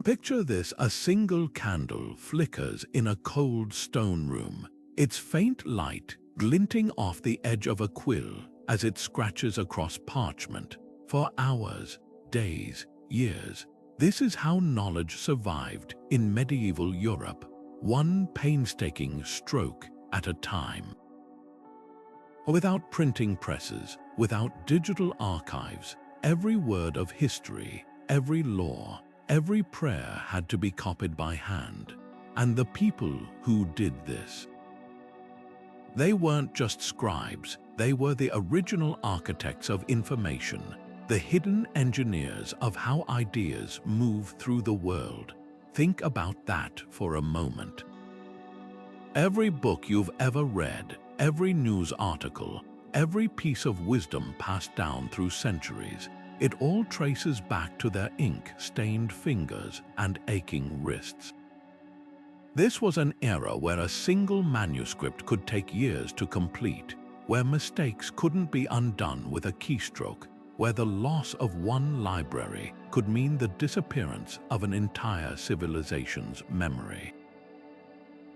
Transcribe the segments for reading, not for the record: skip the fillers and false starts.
Picture this: a single candle flickers in a cold stone room, its faint light glinting off the edge of a quill as it scratches across parchment for hours, days, years. This is how knowledge survived in medieval Europe, one painstaking stroke at a time. Without printing presses, without digital archives, every word of history, every law, every prayer had to be copied by hand. And the people who did this, they weren't just scribes, they were the original architects of information, the hidden engineers of how ideas move through the world. Think about that for a moment. Every book you've ever read, every news article, every piece of wisdom passed down through centuries, it all traces back to their ink-stained fingers and aching wrists. This was an era where a single manuscript could take years to complete, where mistakes couldn't be undone with a keystroke, where the loss of one library could mean the disappearance of an entire civilization's memory.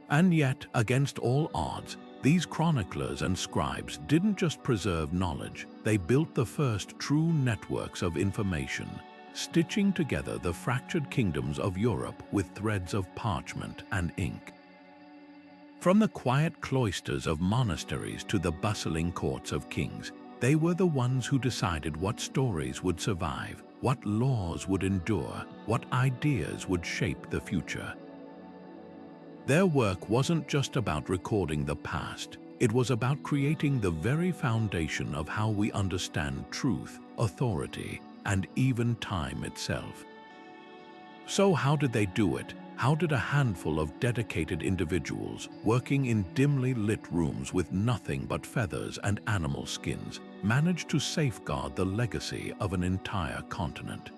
And yet, against all odds, these chroniclers and scribes didn't just preserve knowledge, they built the first true networks of information, stitching together the fractured kingdoms of Europe with threads of parchment and ink. From the quiet cloisters of monasteries to the bustling courts of kings, they were the ones who decided what stories would survive, what laws would endure, what ideas would shape the future. Their work wasn't just about recording the past, it was about creating the very foundation of how we understand truth, authority, and even time itself. So how did they do it? How did a handful of dedicated individuals, working in dimly lit rooms with nothing but feathers and animal skins, manage to safeguard the legacy of an entire continent?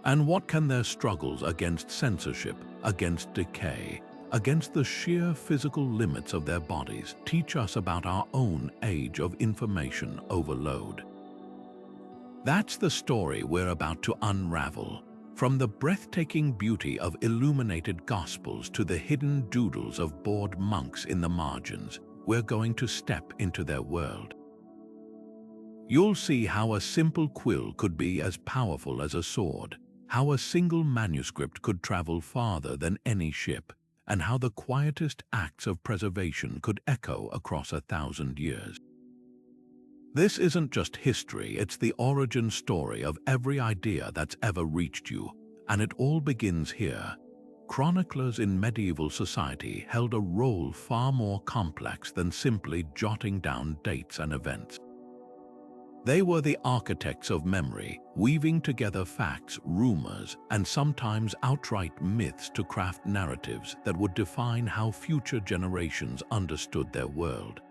And what can their struggles against censorship, against decay, against the sheer physical limits of their bodies teach us about our own age of information overload? That's the story we're about to unravel. From the breathtaking beauty of illuminated gospels to the hidden doodles of bored monks in the margins, we're going to step into their world. You'll see how a simple quill could be as powerful as a sword, how a single manuscript could travel farther than any ship, and how the quietest acts of preservation could echo across 1,000 years. This isn't just history, it's the origin story of every idea that's ever reached you, and it all begins here. Chroniclers in medieval society held a role far more complex than simply jotting down dates and events. They were the architects of memory, weaving together facts, rumors, and sometimes outright myths to craft narratives that would define how future generations understood their world.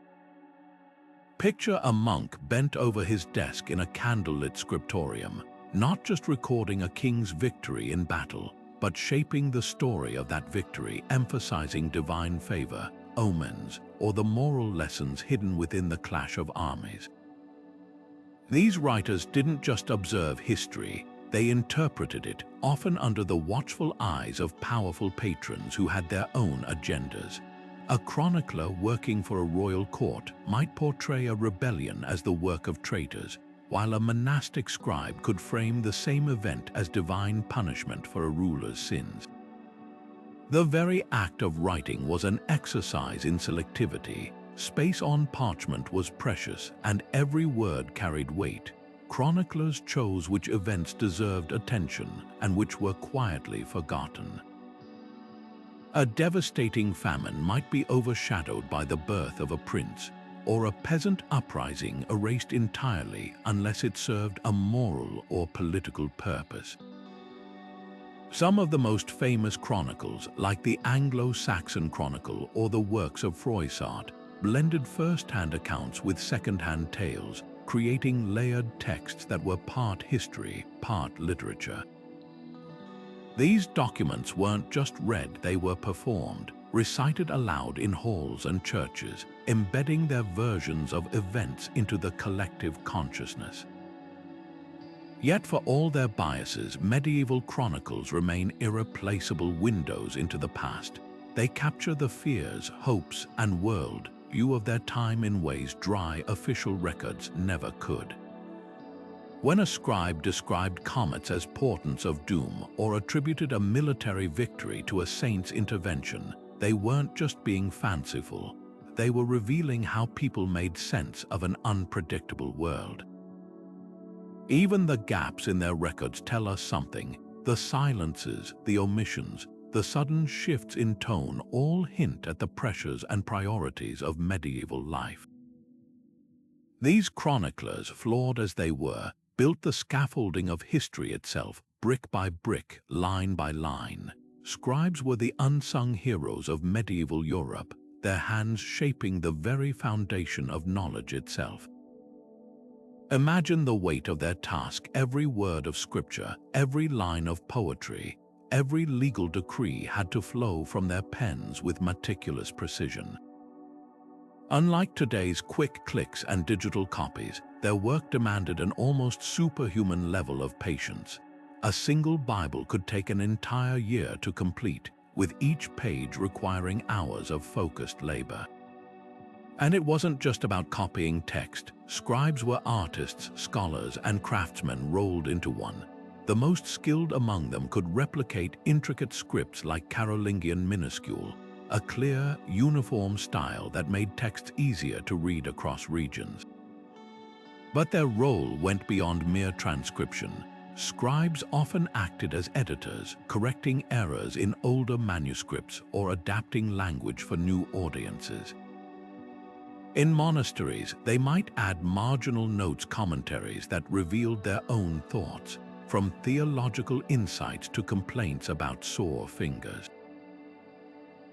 Picture a monk bent over his desk in a candlelit scriptorium, not just recording a king's victory in battle, but shaping the story of that victory, emphasizing divine favor, omens, or the moral lessons hidden within the clash of armies. These writers didn't just observe history, they interpreted it, often under the watchful eyes of powerful patrons who had their own agendas. A chronicler working for a royal court might portray a rebellion as the work of traitors, while a monastic scribe could frame the same event as divine punishment for a ruler's sins. The very act of writing was an exercise in selectivity. Space on parchment was precious, and every word carried weight. Chroniclers chose which events deserved attention and which were quietly forgotten. A devastating famine might be overshadowed by the birth of a prince, or a peasant uprising erased entirely unless it served a moral or political purpose. Some of the most famous chronicles, like the Anglo-Saxon Chronicle or the works of Froissart, blended first-hand accounts with second-hand tales, creating layered texts that were part history, part literature. These documents weren't just read, they were performed, recited aloud in halls and churches, embedding their versions of events into the collective consciousness. Yet for all their biases, medieval chronicles remain irreplaceable windows into the past. They capture the fears, hopes, and world view of their time in ways dry official records never could. When a scribe described comets as portents of doom or attributed a military victory to a saint's intervention, they weren't just being fanciful. They were revealing how people made sense of an unpredictable world. Even the gaps in their records tell us something. The silences, the omissions, the sudden shifts in tone all hint at the pressures and priorities of medieval life. These chroniclers, flawed as they were, built the scaffolding of history itself, brick by brick, line by line. Scribes were the unsung heroes of medieval Europe, their hands shaping the very foundation of knowledge itself. Imagine the weight of their task. Every word of scripture, every line of poetry, every legal decree had to flow from their pens with meticulous precision. Unlike today's quick clicks and digital copies, their work demanded an almost superhuman level of patience. A single Bible could take an entire year to complete, with each page requiring hours of focused labor. And it wasn't just about copying text. Scribes were artists, scholars, and craftsmen rolled into one. The most skilled among them could replicate intricate scripts like Carolingian minuscule, a clear, uniform style that made text easier to read across regions. But their role went beyond mere transcription. Scribes often acted as editors, correcting errors in older manuscripts or adapting language for new audiences. In monasteries, they might add marginal notes, commentaries that revealed their own thoughts, from theological insights to complaints about sore fingers.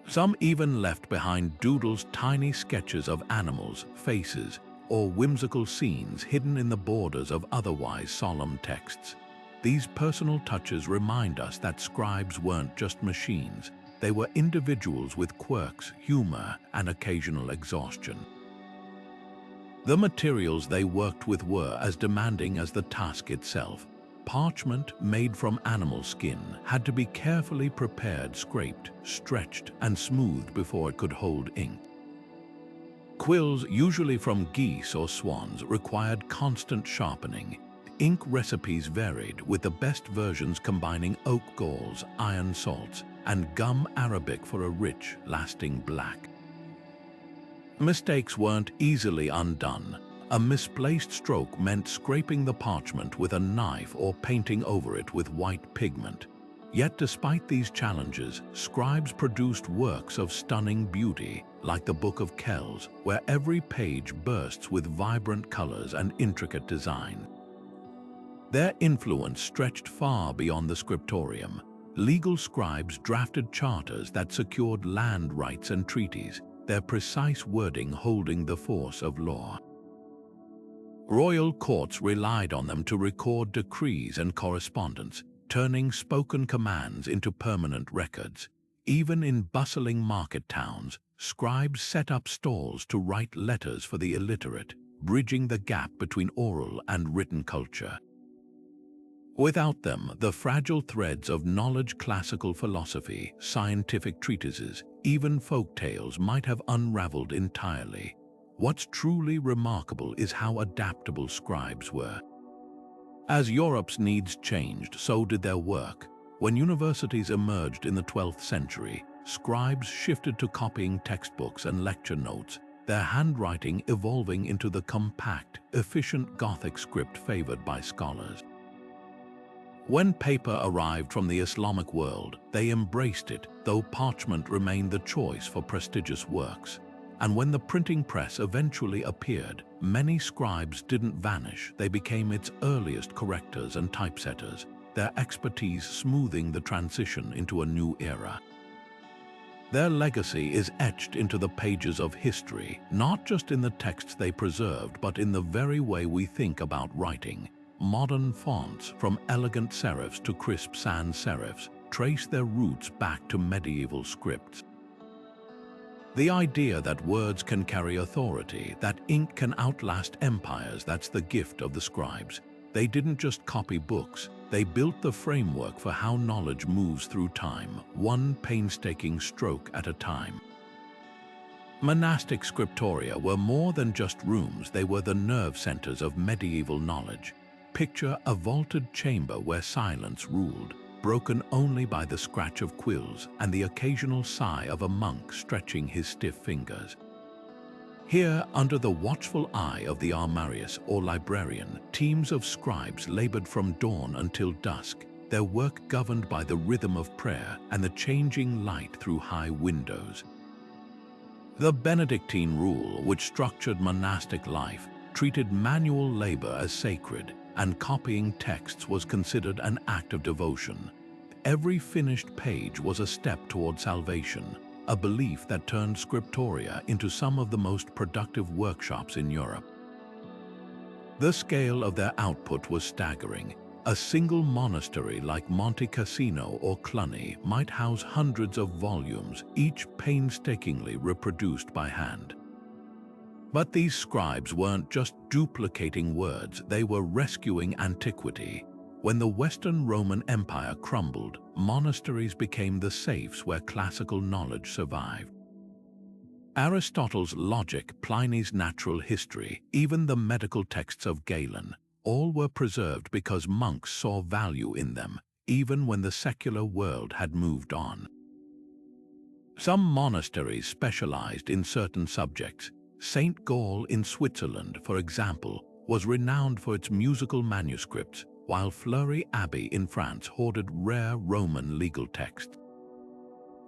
Some even left behind doodles, tiny sketches of animals, faces, or whimsical scenes hidden in the borders of otherwise solemn texts. These personal touches remind us that scribes weren't just machines. They were individuals with quirks, humor, and occasional exhaustion. The materials they worked with were as demanding as the task itself. Parchment made from animal skin had to be carefully prepared, scraped, stretched, and smoothed before it could hold ink. Quills, usually from geese or swans, required constant sharpening. Ink recipes varied, with the best versions combining oak galls, iron salts, and gum arabic for a rich, lasting black. Mistakes weren't easily undone. A misplaced stroke meant scraping the parchment with a knife or painting over it with white pigment. Yet despite these challenges, scribes produced works of stunning beauty, like the Book of Kells, where every page bursts with vibrant colors and intricate design. Their influence stretched far beyond the scriptorium. Legal scribes drafted charters that secured land rights and treaties, their precise wording holding the force of law. Royal courts relied on them to record decrees and correspondence, turning spoken commands into permanent records. Even in bustling market towns, scribes set up stalls to write letters for the illiterate, bridging the gap between oral and written culture. Without them, the fragile threads of knowledge, classical philosophy, scientific treatises, even folk tales might have unraveled entirely. What's truly remarkable is how adaptable scribes were. As Europe's needs changed, so did their work. When universities emerged in the 12th century, scribes shifted to copying textbooks and lecture notes, their handwriting evolving into the compact, efficient Gothic script favored by scholars. When paper arrived from the Islamic world, they embraced it, though parchment remained the choice for prestigious works. And when the printing press eventually appeared, many scribes didn't vanish. They became its earliest correctors and typesetters, their expertise smoothing the transition into a new era. Their legacy is etched into the pages of history, not just in the texts they preserved, but in the very way we think about writing. Modern fonts, from elegant serifs to crisp sans serifs, trace their roots back to medieval scripts. The idea that words can carry authority, that ink can outlast empires, that's the gift of the scribes. They didn't just copy books, they built the framework for how knowledge moves through time, one painstaking stroke at a time. Monastic scriptoria were more than just rooms, they were the nerve centers of medieval knowledge. Picture a vaulted chamber where silence ruled, broken only by the scratch of quills and the occasional sigh of a monk stretching his stiff fingers. Here, under the watchful eye of the armarius or librarian, teams of scribes labored from dawn until dusk, their work governed by the rhythm of prayer and the changing light through high windows. The Benedictine rule, which structured monastic life, treated manual labor as sacred, and copying texts was considered an act of devotion. Every finished page was a step toward salvation, a belief that turned scriptoria into some of the most productive workshops in Europe. The scale of their output was staggering. A single monastery like Monte Cassino or Cluny might house hundreds of volumes, each painstakingly reproduced by hand. But these scribes weren't just duplicating words, they were rescuing antiquity. When the Western Roman Empire crumbled, monasteries became the safes where classical knowledge survived. Aristotle's logic, Pliny's natural history, even the medical texts of Galen, all were preserved because monks saw value in them, even when the secular world had moved on. Some monasteries specialized in certain subjects. St. Gall in Switzerland, for example, was renowned for its musical manuscripts, while Fleury Abbey in France hoarded rare Roman legal texts.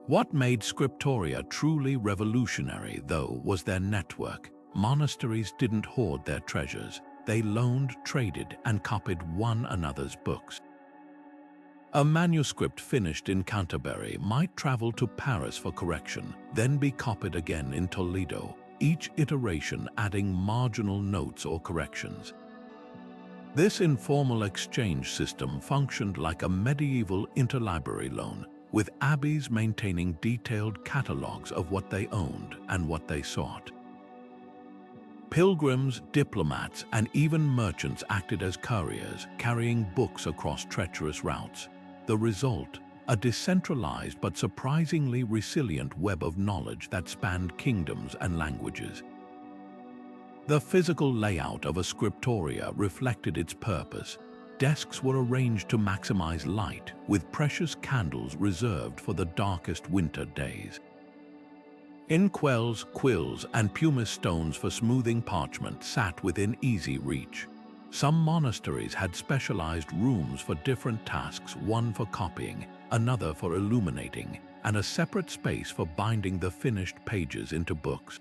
What made scriptoria truly revolutionary, though, was their network. Monasteries didn't hoard their treasures. They loaned, traded, and copied one another's books. A manuscript finished in Canterbury might travel to Paris for correction, then be copied again in Toledo, each iteration adding marginal notes or corrections. This informal exchange system functioned like a medieval interlibrary loan, with abbeys maintaining detailed catalogues of what they owned and what they sought. Pilgrims, diplomats, and even merchants acted as couriers, carrying books across treacherous routes. The result, a decentralized but surprisingly resilient web of knowledge that spanned kingdoms and languages. The physical layout of a scriptoria reflected its purpose. Desks were arranged to maximize light, with precious candles reserved for the darkest winter days. Inkwells, quills, and pumice stones for smoothing parchment sat within easy reach. Some monasteries had specialized rooms for different tasks, one for copying, another for illuminating, and a separate space for binding the finished pages into books.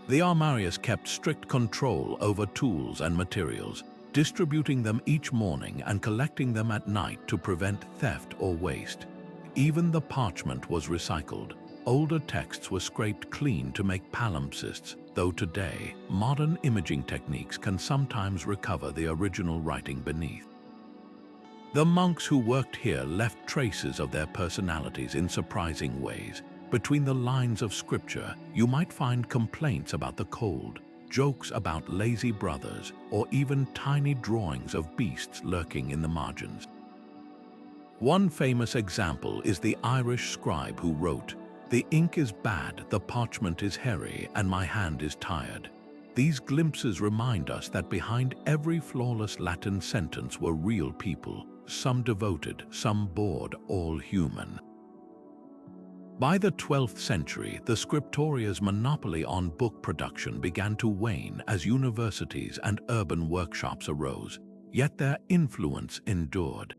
The armarius kept strict control over tools and materials, distributing them each morning and collecting them at night to prevent theft or waste. Even the parchment was recycled. Older texts were scraped clean to make palimpsests, though today, modern imaging techniques can sometimes recover the original writing beneath. The monks who worked here left traces of their personalities in surprising ways. Between the lines of scripture, you might find complaints about the cold, jokes about lazy brothers, or even tiny drawings of beasts lurking in the margins. One famous example is the Irish scribe who wrote, "The ink is bad, the parchment is hairy, and my hand is tired." These glimpses remind us that behind every flawless Latin sentence were real people, some devoted, some bored, all human. By the 12th century, the scriptoria's monopoly on book production began to wane as universities and urban workshops arose, yet their influence endured.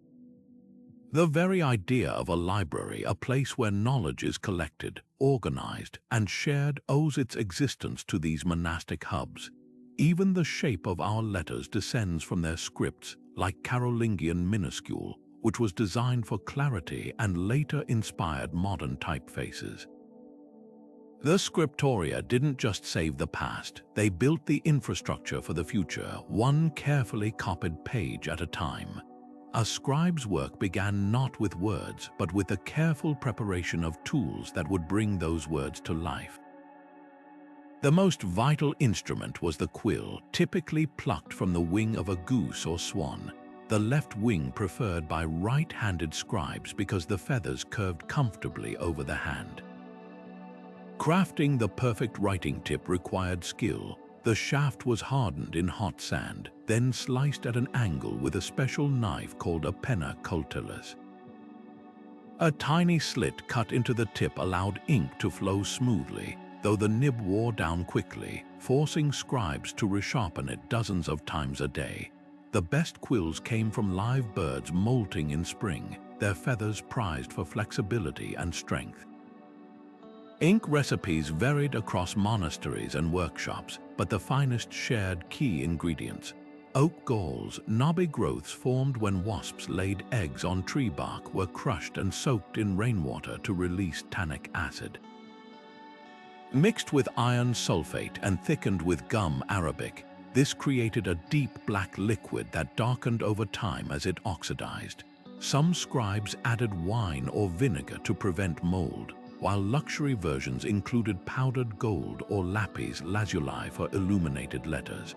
The very idea of a library, a place where knowledge is collected, organized, and shared, owes its existence to these monastic hubs. Even the shape of our letters descends from their scripts, like Carolingian minuscule, which was designed for clarity and later inspired modern typefaces. The scriptoria didn't just save the past, they built the infrastructure for the future, one carefully copied page at a time. A scribe's work began not with words, but with the careful preparation of tools that would bring those words to life. The most vital instrument was the quill, typically plucked from the wing of a goose or swan, the left wing preferred by right-handed scribes because the feathers curved comfortably over the hand. Crafting the perfect writing tip required skill. The shaft was hardened in hot sand, then sliced at an angle with a special knife called a penna cultilis. A tiny slit cut into the tip allowed ink to flow smoothly, though the nib wore down quickly, forcing scribes to resharpen it dozens of times a day. The best quills came from live birds molting in spring, their feathers prized for flexibility and strength. Ink recipes varied across monasteries and workshops, but the finest shared key ingredients. Oak galls, knobby growths formed when wasps laid eggs on tree bark, were crushed and soaked in rainwater to release tannic acid. Mixed with iron sulfate and thickened with gum arabic, this created a deep black liquid that darkened over time as it oxidized. Some scribes added wine or vinegar to prevent mold, while luxury versions included powdered gold or lapis lazuli for illuminated letters.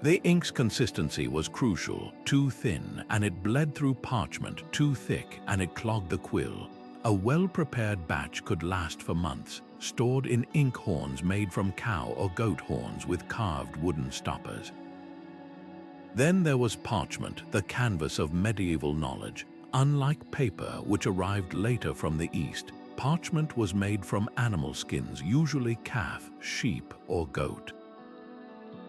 The ink's consistency was crucial: too thin and it bled through parchment, too thick and it clogged the quill. A well-prepared batch could last for months, stored in ink horns made from cow or goat horns with carved wooden stoppers. Then there was parchment, the canvas of medieval knowledge. Unlike paper, which arrived later from the East, parchment was made from animal skins, usually calf, sheep, or goat.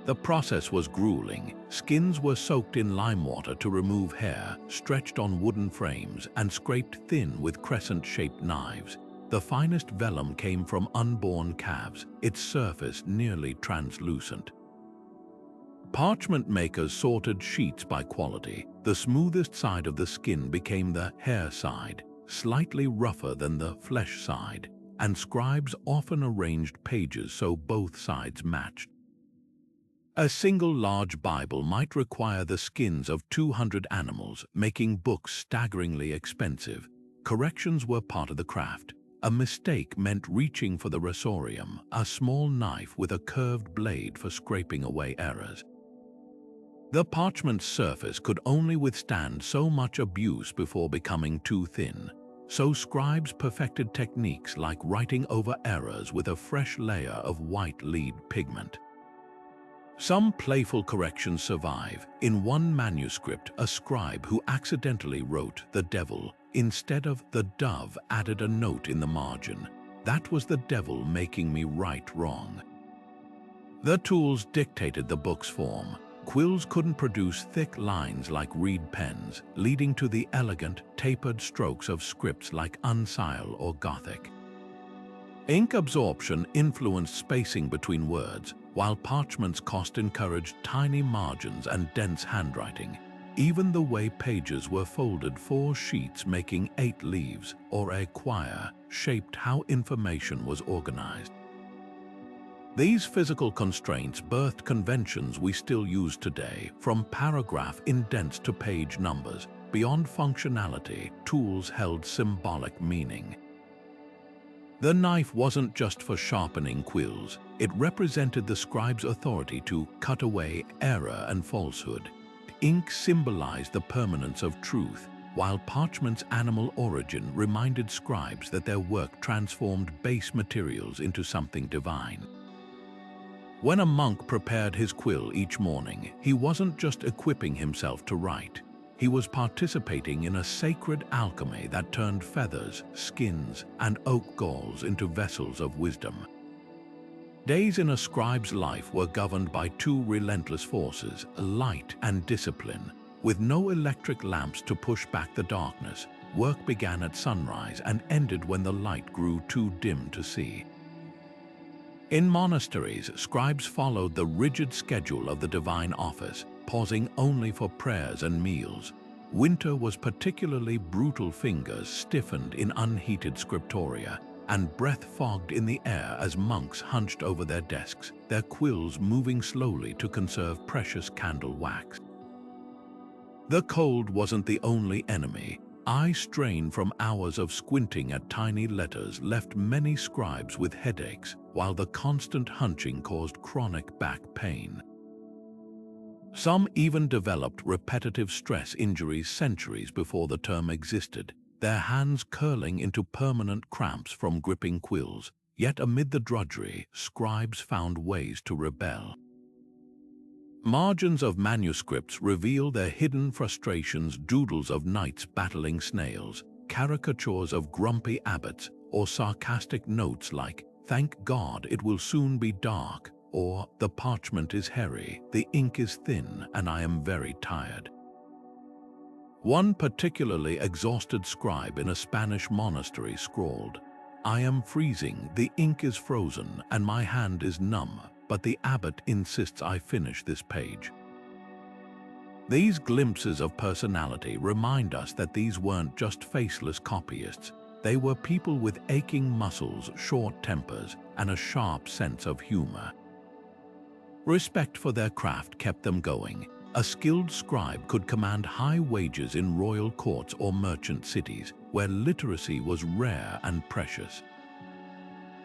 The process was grueling. Skins were soaked in lime water to remove hair, stretched on wooden frames, and scraped thin with crescent-shaped knives. The finest vellum came from unborn calves, its surface nearly translucent. Parchment makers sorted sheets by quality. The smoothest side of the skin became the hair side, slightly rougher than the flesh side, and scribes often arranged pages so both sides matched. A single large Bible might require the skins of 200 animals, making books staggeringly expensive. Corrections were part of the craft. A mistake meant reaching for the rosorium, a small knife with a curved blade for scraping away errors. The parchment surface could only withstand so much abuse before becoming too thin, so scribes perfected techniques like writing over errors with a fresh layer of white lead pigment. Some playful corrections survive. In one manuscript, a scribe who accidentally wrote "the devil" instead of "the dove" added a note in the margin. "That was the devil making me write wrong." The tools dictated the book's form. Quills couldn't produce thick lines like reed pens, leading to the elegant, tapered strokes of scripts like uncial or Gothic. Ink absorption influenced spacing between words, while parchment's cost encouraged tiny margins and dense handwriting. Even the way pages were folded, 4 sheets making 8 leaves, or a quire, shaped how information was organized. These physical constraints birthed conventions we still use today, from paragraph indents to page numbers. Beyond functionality, tools held symbolic meaning. The knife wasn't just for sharpening quills. It represented the scribe's authority to cut away error and falsehood. Ink symbolized the permanence of truth, while parchment's animal origin reminded scribes that their work transformed base materials into something divine. When a monk prepared his quill each morning, he wasn't just equipping himself to write. He was participating in a sacred alchemy that turned feathers, skins, and oak galls into vessels of wisdom. Days in a scribe's life were governed by 2 relentless forces, light and discipline. With no electric lamps to push back the darkness, work began at sunrise and ended when the light grew too dim to see. In monasteries, scribes followed the rigid schedule of the divine office, pausing only for prayers and meals. Winter was particularly brutal. Fingers stiffened in unheated scriptoria, and breath fogged in the air as monks hunched over their desks, their quills moving slowly to conserve precious candle wax. The cold wasn't the only enemy. Eye strain from hours of squinting at tiny letters left many scribes with headaches, while the constant hunching caused chronic back pain. Some even developed repetitive stress injuries centuries before the term existed, their hands curling into permanent cramps from gripping quills. Yet amid the drudgery, scribes found ways to rebel. Margins of manuscripts reveal their hidden frustrations: doodles of knights battling snails, caricatures of grumpy abbots, or sarcastic notes like, "Thank God it will soon be dark," or "The parchment is hairy, the ink is thin, and I am very tired." One particularly exhausted scribe in a Spanish monastery scrawled, "I am freezing, the ink is frozen, and my hand is numb, but the abbot insists I finish this page." These glimpses of personality remind us that these weren't just faceless copyists. They were people with aching muscles, short tempers, and a sharp sense of humor. Respect for their craft kept them going. A skilled scribe could command high wages in royal courts or merchant cities, where literacy was rare and precious.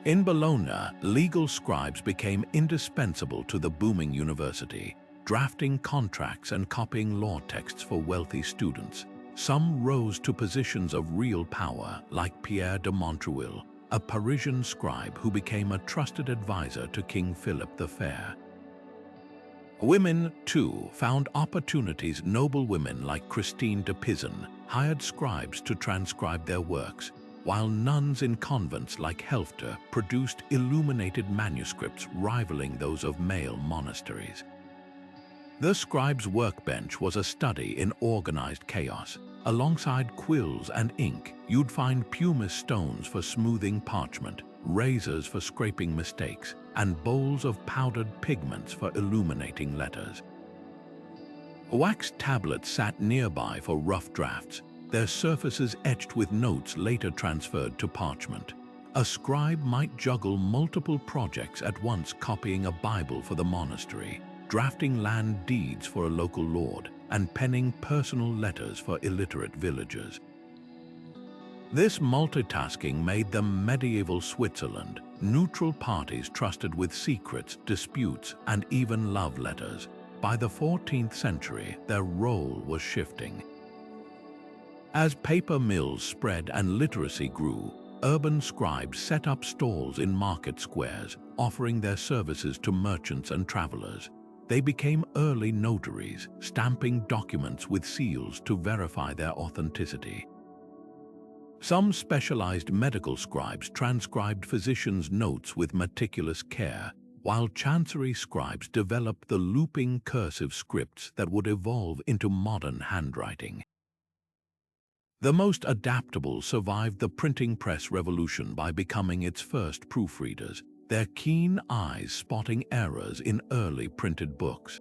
In Bologna, legal scribes became indispensable to the booming university, drafting contracts and copying law texts for wealthy students. Some rose to positions of real power, like Pierre de Montreuil, a Parisian scribe who became a trusted advisor to King Philip the Fair. Women, too, found opportunities. Noble women like Christine de Pizan hired scribes to transcribe their works, while nuns in convents like Helfter produced illuminated manuscripts rivaling those of male monasteries. The scribe's workbench was a study in organized chaos. Alongside quills and ink, you'd find pumice stones for smoothing parchment, razors for scraping mistakes, and bowls of powdered pigments for illuminating letters. Wax tablets sat nearby for rough drafts, their surfaces etched with notes later transferred to parchment. A scribe might juggle multiple projects at once, copying a Bible for the monastery, drafting land deeds for a local lord, and penning personal letters for illiterate villagers. This multitasking made them medieval Switzerland, neutral parties trusted with secrets, disputes, and even love letters. By the 14th century, their role was shifting. As paper mills spread and literacy grew, urban scribes set up stalls in market squares, offering their services to merchants and travelers. They became early notaries, stamping documents with seals to verify their authenticity. Some specialized medical scribes transcribed physicians' notes with meticulous care, while chancery scribes developed the looping cursive scripts that would evolve into modern handwriting. The most adaptable survived the printing press revolution by becoming its first proofreaders, their keen eyes spotting errors in early printed books.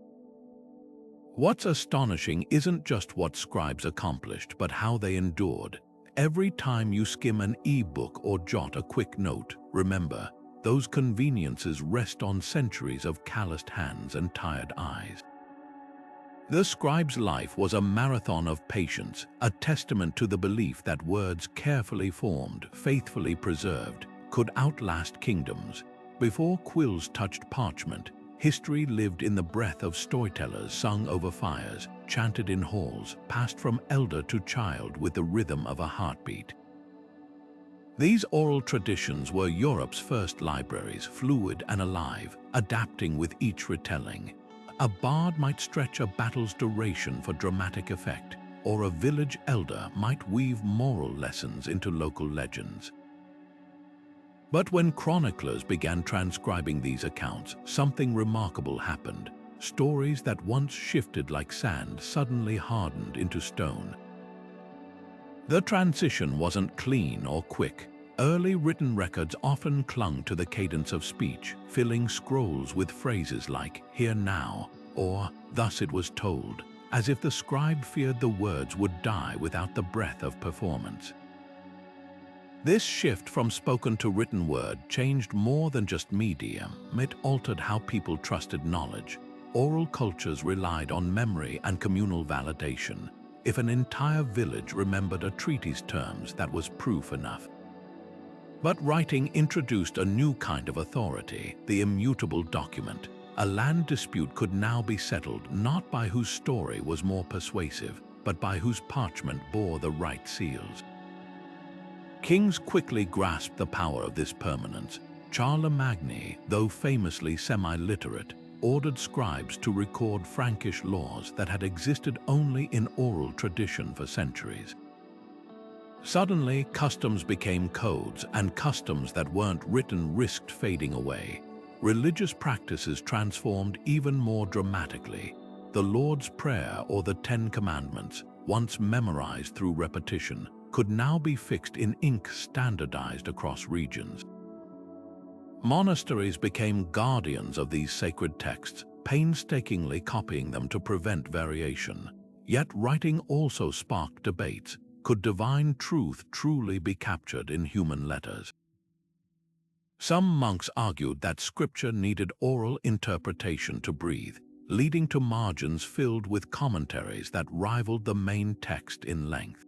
What's astonishing isn't just what scribes accomplished, but how they endured. Every time you skim an e-book or jot a quick note, remember, those conveniences rest on centuries of calloused hands and tired eyes. The scribe's life was a marathon of patience, a testament to the belief that words carefully formed, faithfully preserved, could outlast kingdoms. Before quills touched parchment, history lived in the breath of storytellers sung over fires, chanted in halls, passed from elder to child with the rhythm of a heartbeat. These oral traditions were Europe's first libraries, fluid and alive, adapting with each retelling. A bard might stretch a battle's duration for dramatic effect, or a village elder might weave moral lessons into local legends. But when chroniclers began transcribing these accounts, something remarkable happened. Stories that once shifted like sand suddenly hardened into stone. The transition wasn't clean or quick. Early written records often clung to the cadence of speech, filling scrolls with phrases like "here now" or "thus it was told," as if the scribe feared the words would die without the breath of performance. This shift from spoken to written word changed more than just medium. It altered how people trusted knowledge. Oral cultures relied on memory and communal validation. If an entire village remembered a treaty's terms, that was proof enough. But writing introduced a new kind of authority, the immutable document. A land dispute could now be settled not by whose story was more persuasive, but by whose parchment bore the right seals. Kings quickly grasped the power of this permanence. Charlemagne, though famously semi-literate, ordered scribes to record Frankish laws that had existed only in oral tradition for centuries. Suddenly, customs became codes, and customs that weren't written risked fading away. Religious practices transformed even more dramatically. The Lord's Prayer or the Ten Commandments, once memorized through repetition, could now be fixed in ink standardized across regions. Monasteries became guardians of these sacred texts, painstakingly copying them to prevent variation. Yet writing also sparked debates. Could divine truth truly be captured in human letters? Some monks argued that scripture needed oral interpretation to breathe, leading to margins filled with commentaries that rivaled the main text in length.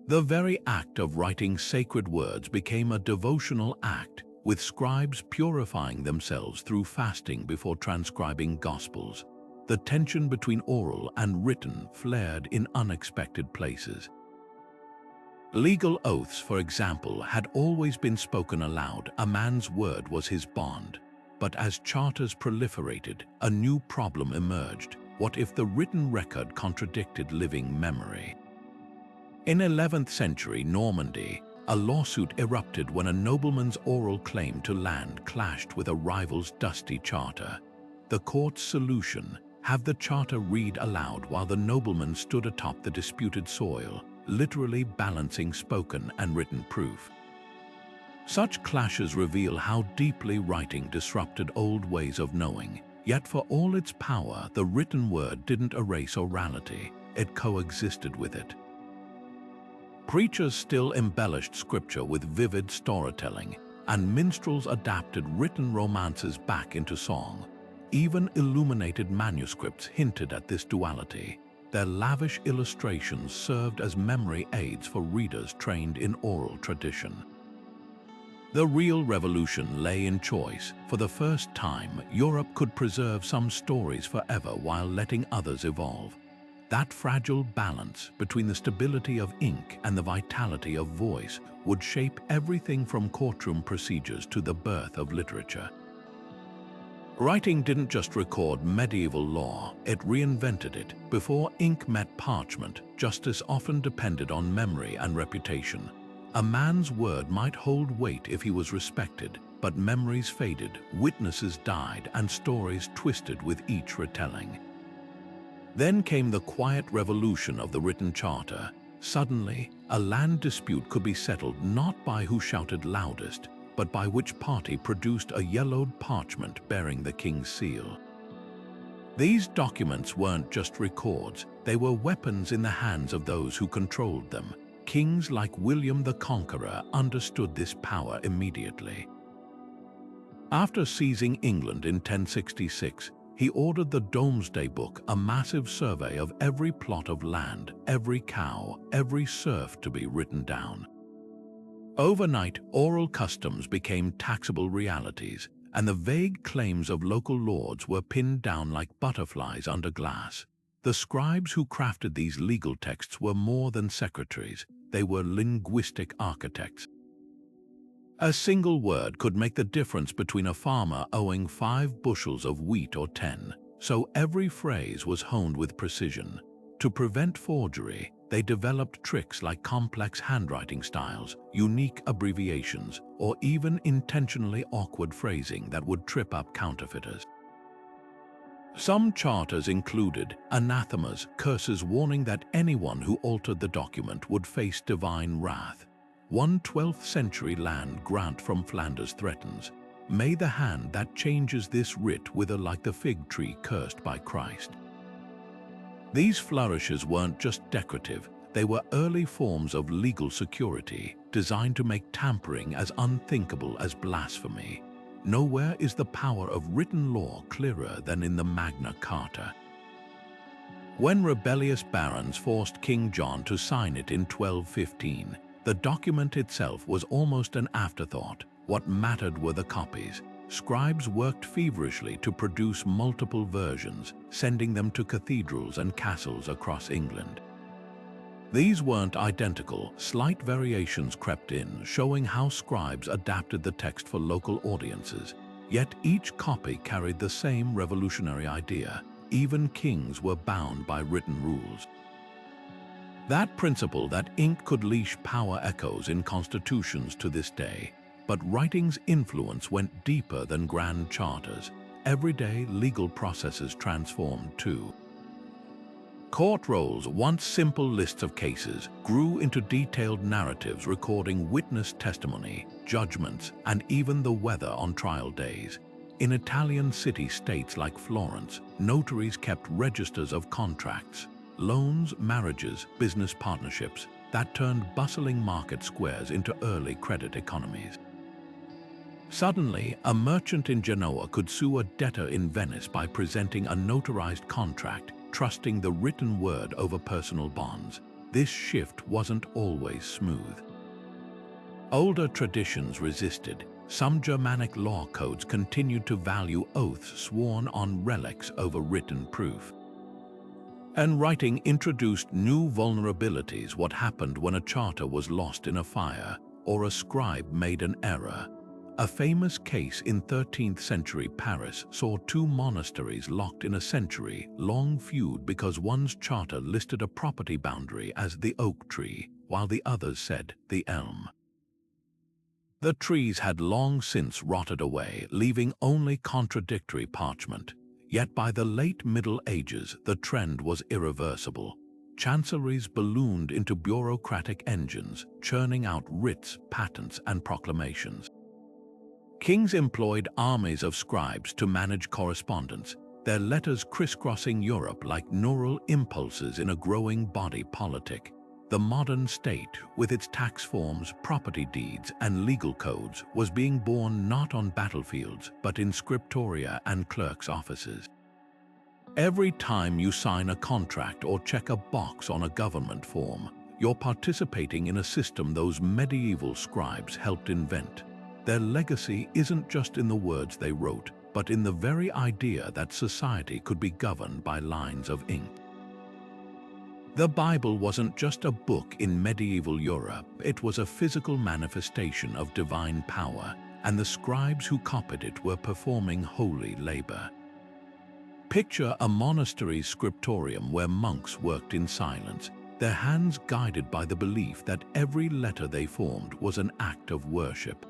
The very act of writing sacred words became a devotional act, with scribes purifying themselves through fasting before transcribing Gospels. The tension between oral and written flared in unexpected places. Legal oaths, for example, had always been spoken aloud. A man's word was his bond. But as charters proliferated, a new problem emerged. What if the written record contradicted living memory? In 11th century Normandy, a lawsuit erupted when a nobleman's oral claim to land clashed with a rival's dusty charter. The court's solution: have the charter read aloud while the nobleman stood atop the disputed soil, literally balancing spoken and written proof. Such clashes reveal how deeply writing disrupted old ways of knowing. Yet for all its power, the written word didn't erase orality, it coexisted with it. Preachers still embellished scripture with vivid storytelling, and minstrels adapted written romances back into song. Even illuminated manuscripts hinted at this duality. Their lavish illustrations served as memory aids for readers trained in oral tradition. The real revolution lay in choice. For the first time, Europe could preserve some stories forever while letting others evolve. That fragile balance between the stability of ink and the vitality of voice would shape everything from courtroom procedures to the birth of literature. Writing didn't just record medieval law, it reinvented it. Before ink met parchment, justice often depended on memory and reputation. A man's word might hold weight if he was respected, but memories faded, witnesses died, and stories twisted with each retelling. Then came the quiet revolution of the written charter. Suddenly, a land dispute could be settled not by who shouted loudest, but by which party produced a yellowed parchment bearing the king's seal. These documents weren't just records, they were weapons in the hands of those who controlled them. Kings like William the Conqueror understood this power immediately. After seizing England in 1066, he ordered the Domesday Book, a massive survey of every plot of land, every cow, every serf to be written down. Overnight, oral customs became taxable realities, and the vague claims of local lords were pinned down like butterflies under glass. The scribes who crafted these legal texts were more than secretaries, they were linguistic architects. A single word could make the difference between a farmer owing 5 bushels of wheat or 10, so every phrase was honed with precision. To prevent forgery, they developed tricks like complex handwriting styles, unique abbreviations, or even intentionally awkward phrasing that would trip up counterfeiters. Some charters included anathemas, curses warning that anyone who altered the document would face divine wrath. One 12th century land grant from Flanders threatens, "May the hand that changes this writ wither like the fig tree cursed by Christ." These flourishes weren't just decorative, they were early forms of legal security, designed to make tampering as unthinkable as blasphemy. Nowhere is the power of written law clearer than in the Magna Carta. When rebellious barons forced King John to sign it in 1215, the document itself was almost an afterthought. What mattered were the copies. Scribes worked feverishly to produce multiple versions, sending them to cathedrals and castles across England. These weren't identical, slight variations crept in, showing how scribes adapted the text for local audiences. Yet each copy carried the same revolutionary idea. Even kings were bound by written rules. That principle that ink could leash power echoes in constitutions to this day. But writing's influence went deeper than grand charters. Everyday legal processes transformed too. Court rolls, once simple lists of cases, grew into detailed narratives recording witness testimony, judgments, and even the weather on trial days. In Italian city-states like Florence, notaries kept registers of contracts, loans, marriages, business partnerships that turned bustling market squares into early credit economies. Suddenly, a merchant in Genoa could sue a debtor in Venice by presenting a notarized contract, trusting the written word over personal bonds. This shift wasn't always smooth. Older traditions resisted. Some Germanic law codes continued to value oaths sworn on relics over written proof. And writing introduced new vulnerabilities. What happened when a charter was lost in a fire or a scribe made an error? A famous case in 13th century Paris saw two monasteries locked in a century-long feud because one's charter listed a property boundary as the oak tree, while the others said the elm. The trees had long since rotted away, leaving only contradictory parchment. Yet by the late Middle Ages, the trend was irreversible. Chancelleries ballooned into bureaucratic engines, churning out writs, patents, and proclamations. Kings employed armies of scribes to manage correspondence, their letters crisscrossing Europe like neural impulses in a growing body politic. The modern state, with its tax forms, property deeds, and legal codes, was being born not on battlefields, but in scriptoria and clerks' offices. Every time you sign a contract or check a box on a government form, you're participating in a system those medieval scribes helped invent. Their legacy isn't just in the words they wrote, but in the very idea that society could be governed by lines of ink. The Bible wasn't just a book in medieval Europe, it was a physical manifestation of divine power, and the scribes who copied it were performing holy labor. Picture a monastery's scriptorium where monks worked in silence, their hands guided by the belief that every letter they formed was an act of worship.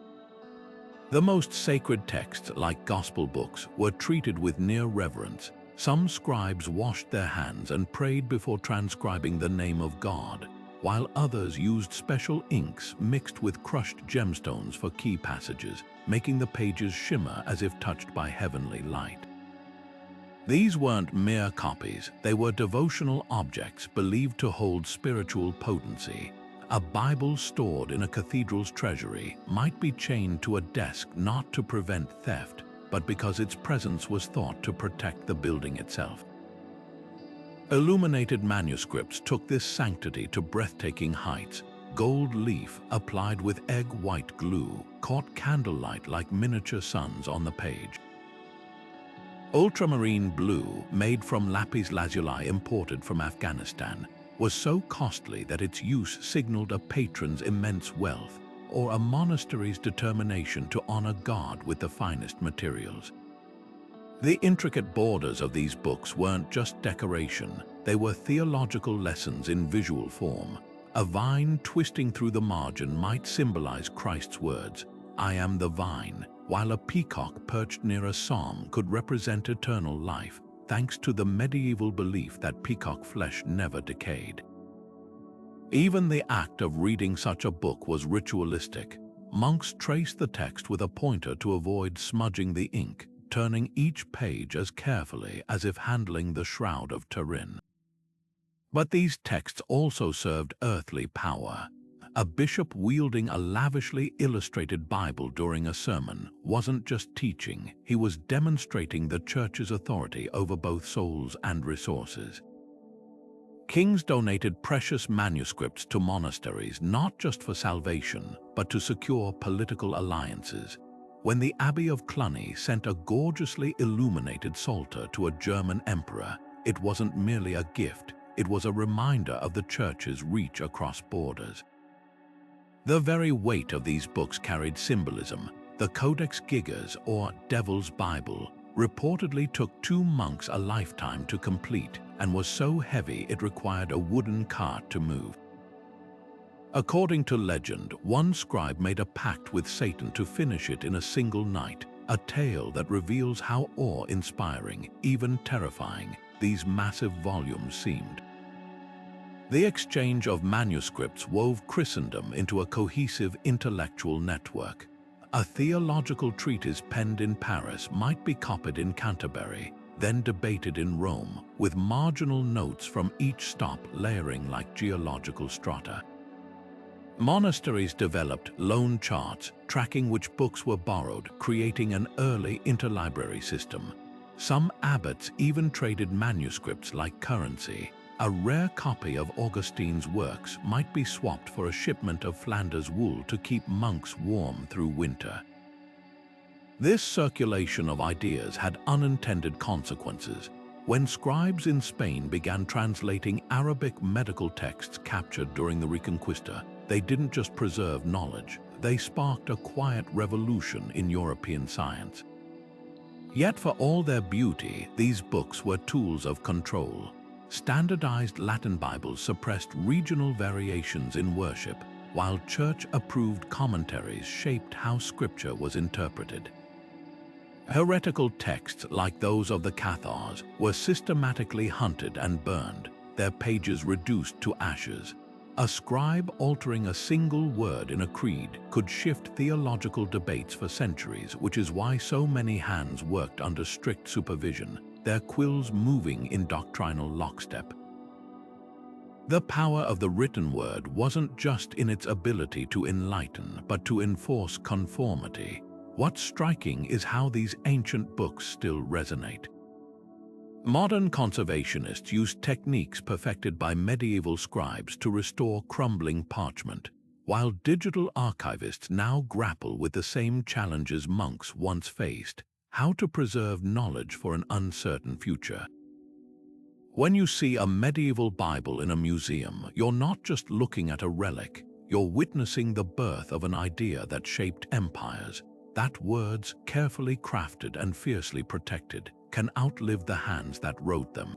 The most sacred texts, like gospel books, were treated with near reverence. Some scribes washed their hands and prayed before transcribing the name of God, while others used special inks mixed with crushed gemstones for key passages, making the pages shimmer as if touched by heavenly light. These weren't mere copies, they were devotional objects believed to hold spiritual potency. A Bible stored in a cathedral's treasury might be chained to a desk not to prevent theft, but because its presence was thought to protect the building itself. Illuminated manuscripts took this sanctity to breathtaking heights. Gold leaf, applied with egg-white glue, caught candlelight like miniature suns on the page. Ultramarine blue, made from lapis lazuli imported from Afghanistan, was so costly that its use signaled a patron's immense wealth or a monastery's determination to honor God with the finest materials. The intricate borders of these books weren't just decoration, they were theological lessons in visual form. A vine twisting through the margin might symbolize Christ's words, "I am the vine," while a peacock perched near a psalm could represent eternal life, thanks to the medieval belief that peacock flesh never decayed. Even the act of reading such a book was ritualistic. Monks traced the text with a pointer to avoid smudging the ink, turning each page as carefully as if handling the shroud of Turin. But these texts also served earthly power. A bishop wielding a lavishly illustrated Bible during a sermon wasn't just teaching, he was demonstrating the church's authority over both souls and resources. Kings donated precious manuscripts to monasteries not just for salvation, but to secure political alliances. When the Abbey of Cluny sent a gorgeously illuminated psalter to a German emperor, it wasn't merely a gift, it was a reminder of the Church's reach across borders. The very weight of these books carried symbolism. The Codex Gigas, or Devil's Bible, reportedly took 2 monks a lifetime to complete and was so heavy it required a wooden cart to move. According to legend, one scribe made a pact with Satan to finish it in a single night, a tale that reveals how awe-inspiring, even terrifying, these massive volumes seemed. The exchange of manuscripts wove Christendom into a cohesive intellectual network. A theological treatise penned in Paris might be copied in Canterbury, then debated in Rome, with marginal notes from each stop layering like geological strata. Monasteries developed loan charts, tracking which books were borrowed, creating an early interlibrary system. Some abbots even traded manuscripts like currency. A rare copy of Augustine's works might be swapped for a shipment of Flanders wool to keep monks warm through winter. This circulation of ideas had unintended consequences. When scribes in Spain began translating Arabic medical texts captured during the Reconquista, they didn't just preserve knowledge, they sparked a quiet revolution in European science. Yet for all their beauty, these books were tools of control. Standardized Latin Bibles suppressed regional variations in worship, while church-approved commentaries shaped how Scripture was interpreted. Heretical texts like those of the Cathars were systematically hunted and burned, their pages reduced to ashes. A scribe altering a single word in a creed could shift theological debates for centuries, which is why so many hands worked under strict supervision, their quills moving in doctrinal lockstep. The power of the written word wasn't just in its ability to enlighten, but to enforce conformity. What's striking is how these ancient books still resonate. Modern conservationists use techniques perfected by medieval scribes to restore crumbling parchment, while digital archivists now grapple with the same challenges monks once faced: how to preserve knowledge for an uncertain future. When you see a medieval Bible in a museum, you're not just looking at a relic, you're witnessing the birth of an idea that shaped empires. That words, carefully crafted and fiercely protected, can outlive the hands that wrote them.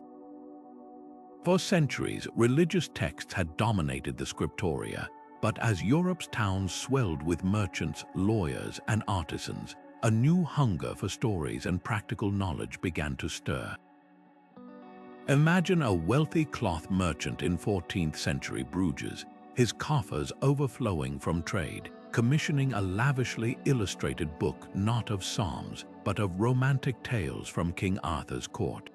For centuries, religious texts had dominated the scriptoria, but as Europe's towns swelled with merchants, lawyers, and artisans, a new hunger for stories and practical knowledge began to stir. Imagine a wealthy cloth merchant in 14th century Bruges, his coffers overflowing from trade, commissioning a lavishly illustrated book not of psalms, but of romantic tales from King Arthur's court.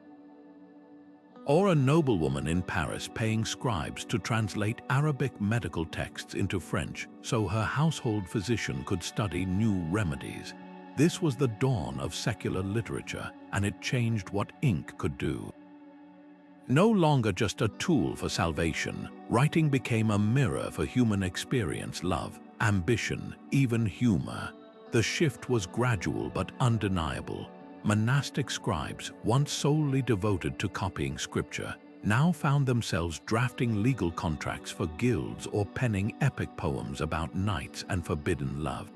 Or a noblewoman in Paris paying scribes to translate Arabic medical texts into French so her household physician could study new remedies. This was the dawn of secular literature, and it changed what ink could do. No longer just a tool for salvation, writing became a mirror for human experience, love, ambition, even humor. The shift was gradual but undeniable. Monastic scribes, once solely devoted to copying scripture, now found themselves drafting legal contracts for guilds or penning epic poems about knights and forbidden love.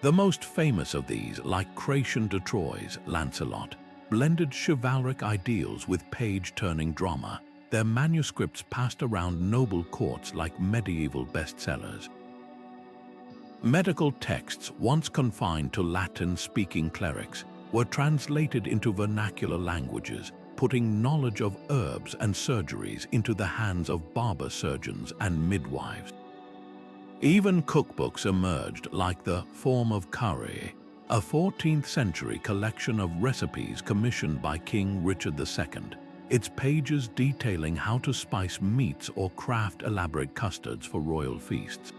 The most famous of these, like Chrétien de Troyes' Lancelot, blended chivalric ideals with page-turning drama. Their manuscripts passed around noble courts like medieval bestsellers. Medical texts, once confined to Latin-speaking clerics, were translated into vernacular languages, putting knowledge of herbs and surgeries into the hands of barber surgeons and midwives. Even cookbooks emerged, like the Form of Curry, a 14th century collection of recipes commissioned by King Richard II, its pages detailing how to spice meats or craft elaborate custards for royal feasts.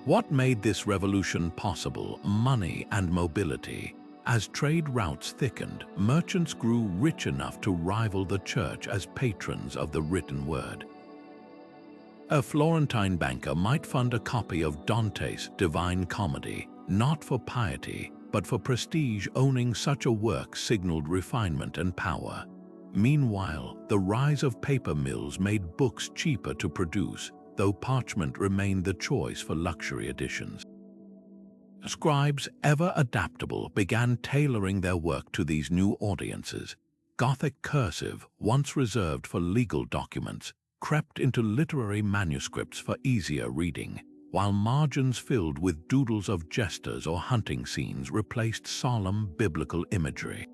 What made this revolution possible? Money and mobility. As trade routes thickened, merchants grew rich enough to rival the church as patrons of the written word. A Florentine banker might fund a copy of Dante's Divine Comedy, not for piety, but for prestige. Owning such a work signaled refinement and power. Meanwhile, the rise of paper mills made books cheaper to produce, though parchment remained the choice for luxury editions. Scribes, ever adaptable, began tailoring their work to these new audiences. Gothic cursive, once reserved for legal documents, crept into literary manuscripts for easier reading, while margins filled with doodles of jesters or hunting scenes replaced solemn biblical imagery.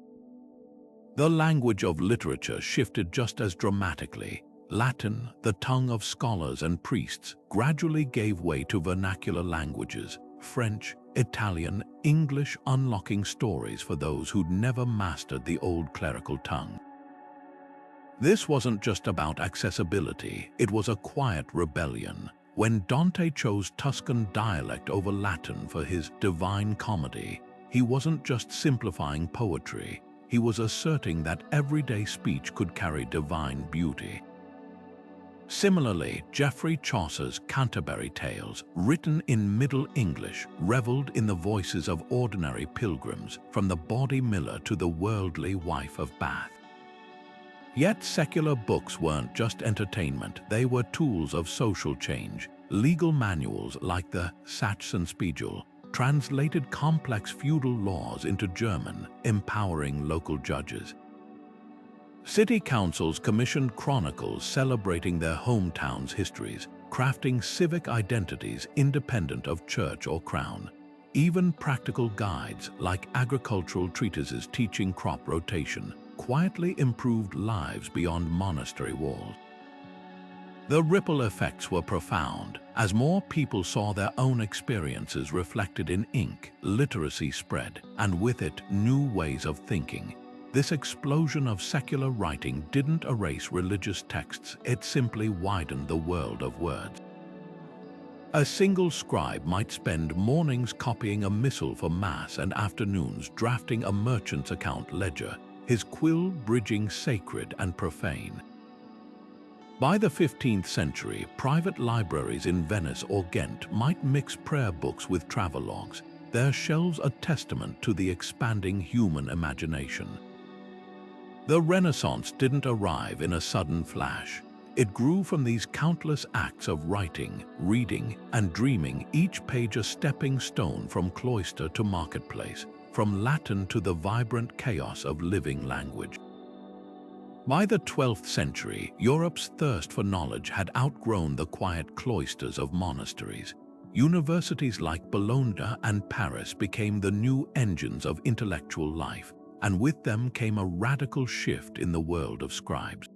The language of literature shifted just as dramatically. Latin, the tongue of scholars and priests, gradually gave way to vernacular languages, French, Italian, English, unlocking stories for those who'd never mastered the old clerical tongue. This wasn't just about accessibility, it was a quiet rebellion. When Dante chose Tuscan dialect over Latin for his Divine Comedy, he wasn't just simplifying poetry, he was asserting that everyday speech could carry divine beauty. Similarly, Geoffrey Chaucer's Canterbury Tales, written in Middle English, reveled in the voices of ordinary pilgrims, from the bawdy miller to the worldly wife of Bath. Yet secular books weren't just entertainment, they were tools of social change. Legal manuals like the Sachsenspiegel translated complex feudal laws into German, empowering local judges. City councils commissioned chronicles celebrating their hometowns' histories, crafting civic identities independent of church or crown. Even practical guides, like agricultural treatises teaching crop rotation, quietly improved lives beyond monastery walls. The ripple effects were profound. As more people saw their own experiences reflected in ink, literacy spread, and with it, new ways of thinking. This explosion of secular writing didn't erase religious texts, it simply widened the world of words. A single scribe might spend mornings copying a missal for Mass and afternoons drafting a merchant's account ledger, his quill bridging sacred and profane. By the 15th century, private libraries in Venice or Ghent might mix prayer books with travelogues, their shelves a testament to the expanding human imagination. The Renaissance didn't arrive in a sudden flash. It grew from these countless acts of writing, reading, and dreaming, each page a stepping stone from cloister to marketplace, from Latin to the vibrant chaos of living language. By the 12th century, Europe's thirst for knowledge had outgrown the quiet cloisters of monasteries. Universities like Bologna and Paris became the new engines of intellectual life, and with them came a radical shift in the world of scribes.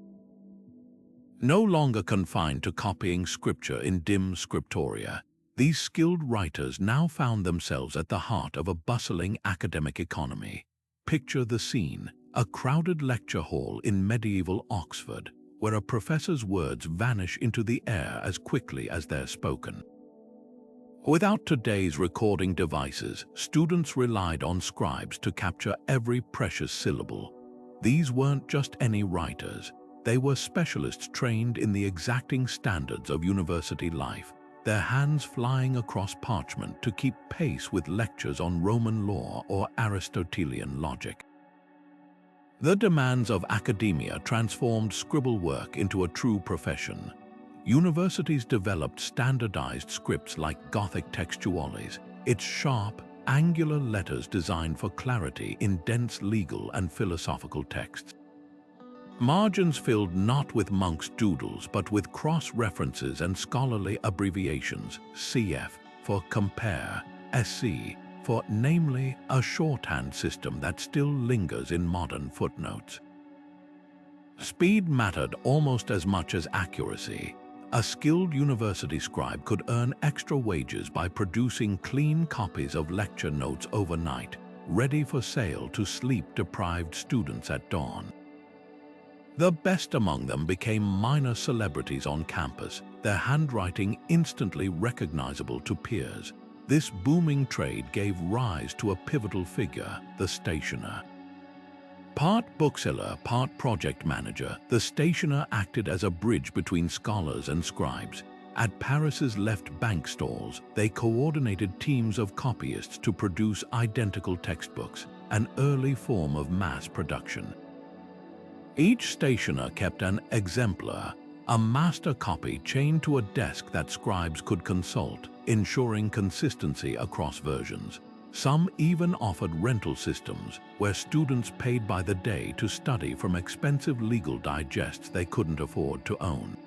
No longer confined to copying scripture in dim scriptoria, these skilled writers now found themselves at the heart of a bustling academic economy. Picture the scene: a crowded lecture hall in medieval Oxford, where a professor's words vanish into the air as quickly as they're spoken. Without today's recording devices, students relied on scribes to capture every precious syllable. These weren't just any writers, they were specialists trained in the exacting standards of university life, their hands flying across parchment to keep pace with lectures on Roman law or Aristotelian logic. The demands of academia transformed scribble work into a true profession. Universities developed standardized scripts like Gothic textuales, its sharp, angular letters designed for clarity in dense legal and philosophical texts. Margins filled not with monks' doodles but with cross-references and scholarly abbreviations, CF for compare, SC for namely, a shorthand system that still lingers in modern footnotes. Speed mattered almost as much as accuracy. A skilled university scribe could earn extra wages by producing clean copies of lecture notes overnight, ready for sale to sleep-deprived students at dawn. The best among them became minor celebrities on campus, their handwriting instantly recognizable to peers. This booming trade gave rise to a pivotal figure, the stationer. Part bookseller, part project manager, the stationer acted as a bridge between scholars and scribes. At Paris's left bank stalls, they coordinated teams of copyists to produce identical textbooks, an early form of mass production. Each stationer kept an exemplar, a master copy chained to a desk that scribes could consult, ensuring consistency across versions. Some even offered rental systems, where students paid by the day to study from expensive legal digests they couldn't afford to own.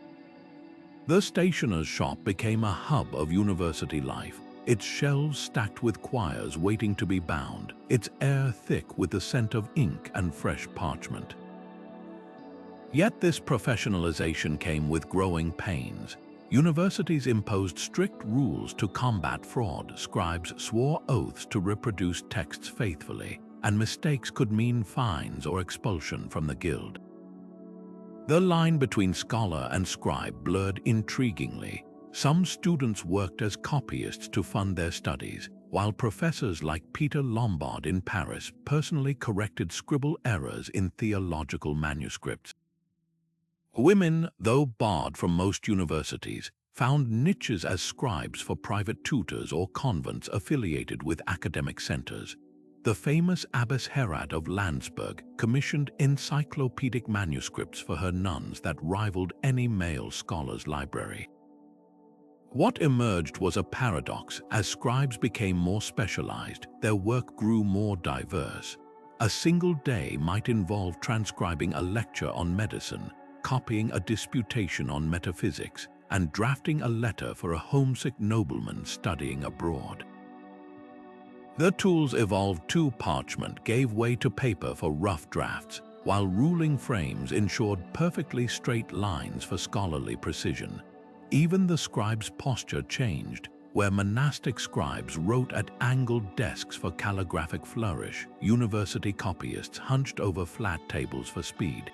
The stationer's shop became a hub of university life, its shelves stacked with quires waiting to be bound, its air thick with the scent of ink and fresh parchment. Yet this professionalization came with growing pains. Universities imposed strict rules to combat fraud, scribes swore oaths to reproduce texts faithfully, and mistakes could mean fines or expulsion from the guild. The line between scholar and scribe blurred intriguingly. Some students worked as copyists to fund their studies, while professors like Peter Lombard in Paris personally corrected scribble errors in theological manuscripts. Women, though barred from most universities, found niches as scribes for private tutors or convents affiliated with academic centers. The famous Abbess Herad of Landsberg commissioned encyclopedic manuscripts for her nuns that rivaled any male scholar's library. What emerged was a paradox. As scribes became more specialized, their work grew more diverse. A single day might involve transcribing a lecture on medicine, copying a disputation on metaphysics, and drafting a letter for a homesick nobleman studying abroad. The tools evolved too. Parchment gave way to paper for rough drafts, while ruling frames ensured perfectly straight lines for scholarly precision. Even the scribe's posture changed. Where monastic scribes wrote at angled desks for calligraphic flourish, university copyists hunched over flat tables for speed.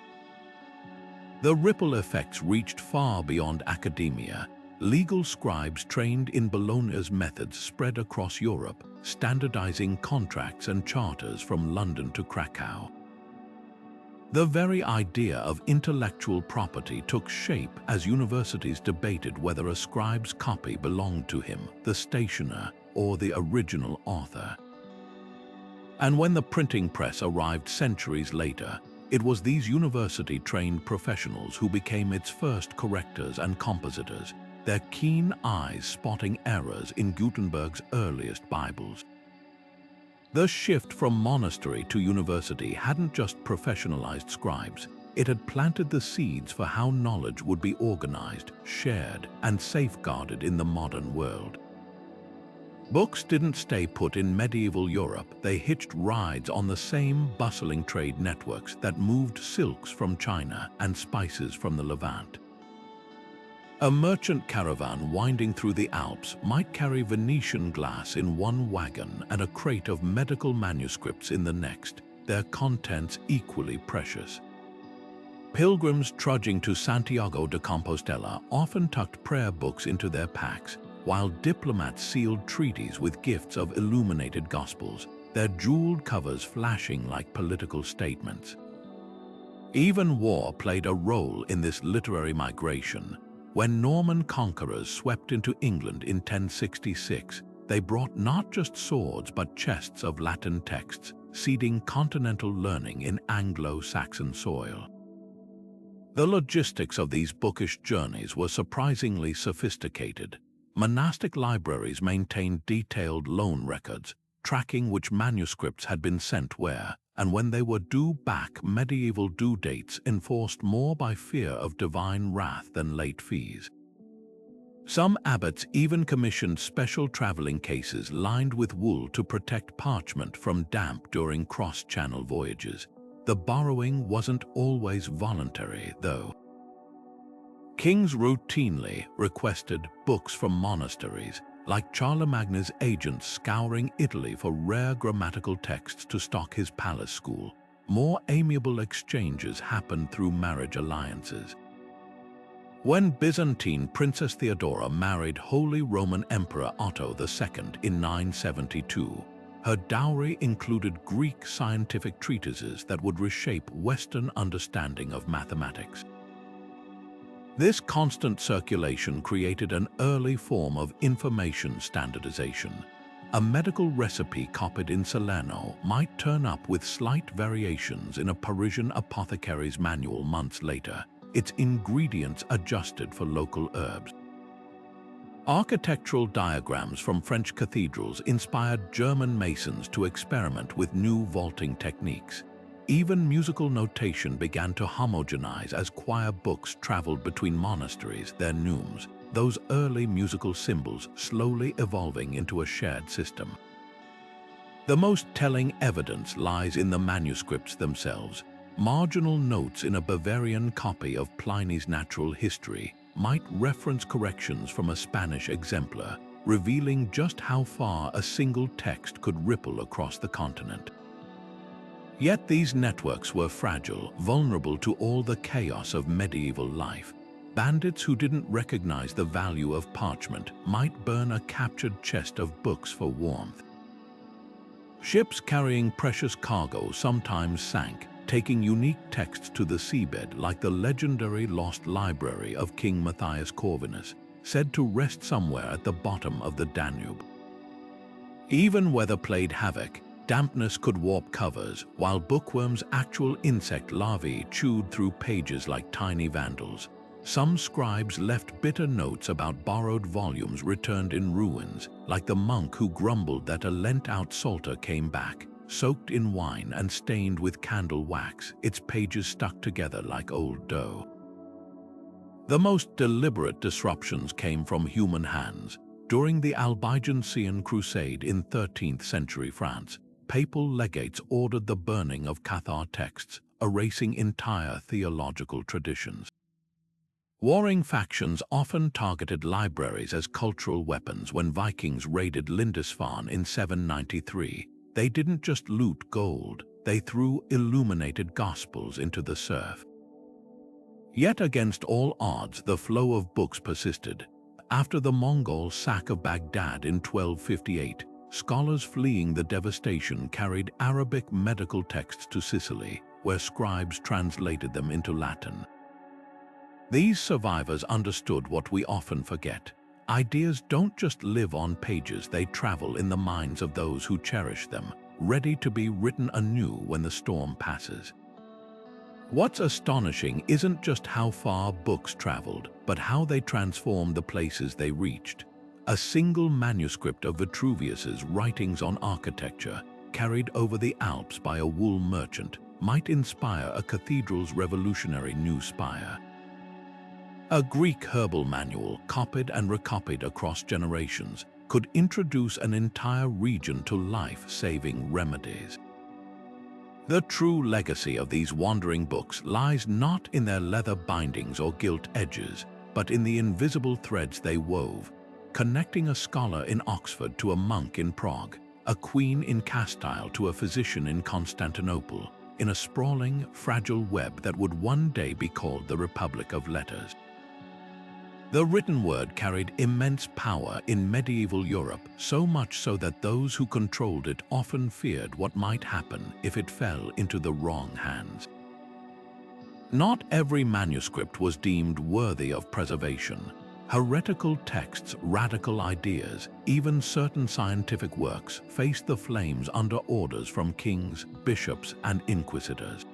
The ripple effects reached far beyond academia. Legal scribes trained in Bologna's methods spread across Europe, standardizing contracts and charters from London to Krakow. The very idea of intellectual property took shape as universities debated whether a scribe's copy belonged to him, the stationer, or the original author. And when the printing press arrived centuries later, it was these university-trained professionals who became its first correctors and compositors, their keen eyes spotting errors in Gutenberg's earliest Bibles. The shift from monastery to university hadn't just professionalized scribes, it had planted the seeds for how knowledge would be organized, shared, and safeguarded in the modern world. Books didn't stay put in medieval Europe, they hitched rides on the same bustling trade networks that moved silks from China and spices from the Levant. A merchant caravan winding through the Alps might carry Venetian glass in one wagon and a crate of medical manuscripts in the next, their contents equally precious. Pilgrims trudging to Santiago de Compostela often tucked prayer books into their packs, while diplomats sealed treaties with gifts of illuminated gospels, their jeweled covers flashing like political statements. Even war played a role in this literary migration. When Norman conquerors swept into England in 1066, they brought not just swords but chests of Latin texts, seeding continental learning in Anglo-Saxon soil. The logistics of these bookish journeys were surprisingly sophisticated. Monastic libraries maintained detailed loan records, tracking which manuscripts had been sent where, and when they were due back. Medieval due dates enforced more by fear of divine wrath than late fees. Some abbots even commissioned special traveling cases lined with wool to protect parchment from damp during cross-channel voyages. The borrowing wasn't always voluntary, though. Kings routinely requested books from monasteries, like Charlemagne's agents scouring Italy for rare grammatical texts to stock his palace school. More amiable exchanges happened through marriage alliances. When Byzantine Princess Theodora married Holy Roman Emperor Otto II in 972, her dowry included Greek scientific treatises that would reshape Western understanding of mathematics. This constant circulation created an early form of information standardization. A medical recipe copied in Salerno might turn up with slight variations in a Parisian apothecary's manual months later, its ingredients adjusted for local herbs. Architectural diagrams from French cathedrals inspired German masons to experiment with new vaulting techniques. Even musical notation began to homogenize as choir books traveled between monasteries, their neumes, those early musical symbols slowly evolving into a shared system. The most telling evidence lies in the manuscripts themselves. Marginal notes in a Bavarian copy of Pliny's Natural History might reference corrections from a Spanish exemplar, revealing just how far a single text could ripple across the continent. Yet these networks were fragile, vulnerable to all the chaos of medieval life. Bandits who didn't recognize the value of parchment might burn a captured chest of books for warmth. Ships carrying precious cargo sometimes sank, taking unique texts to the seabed like the legendary lost library of King Matthias Corvinus, said to rest somewhere at the bottom of the Danube. Even weather played havoc. Dampness could warp covers, while bookworms' actual insect larvae chewed through pages like tiny vandals. Some scribes left bitter notes about borrowed volumes returned in ruins, like the monk who grumbled that a lent-out psalter came back, soaked in wine and stained with candle wax, its pages stuck together like old dough. The most deliberate disruptions came from human hands. During the Albigensian Crusade in 13th century France, papal legates ordered the burning of Cathar texts, erasing entire theological traditions. Warring factions often targeted libraries as cultural weapons. When Vikings raided Lindisfarne in 793, they didn't just loot gold, they threw illuminated gospels into the surf. Yet against all odds, the flow of books persisted. After the Mongol sack of Baghdad in 1258, scholars fleeing the devastation carried Arabic medical texts to Sicily, where scribes translated them into Latin. These survivors understood what we often forget. Ideas don't just live on pages, they travel in the minds of those who cherish them, ready to be written anew when the storm passes. What's astonishing isn't just how far books traveled, but how they transformed the places they reached. A single manuscript of Vitruvius's writings on architecture, carried over the Alps by a wool merchant, might inspire a cathedral's revolutionary new spire. A Greek herbal manual, copied and recopied across generations, could introduce an entire region to life-saving remedies. The true legacy of these wandering books lies not in their leather bindings or gilt edges, but in the invisible threads they wove, connecting a scholar in Oxford to a monk in Prague, a queen in Castile to a physician in Constantinople, in a sprawling, fragile web that would one day be called the Republic of Letters. The written word carried immense power in medieval Europe, so much so that those who controlled it often feared what might happen if it fell into the wrong hands. Not every manuscript was deemed worthy of preservation. Heretical texts, radical ideas, even certain scientific works faced the flames under orders from kings, bishops, and inquisitors.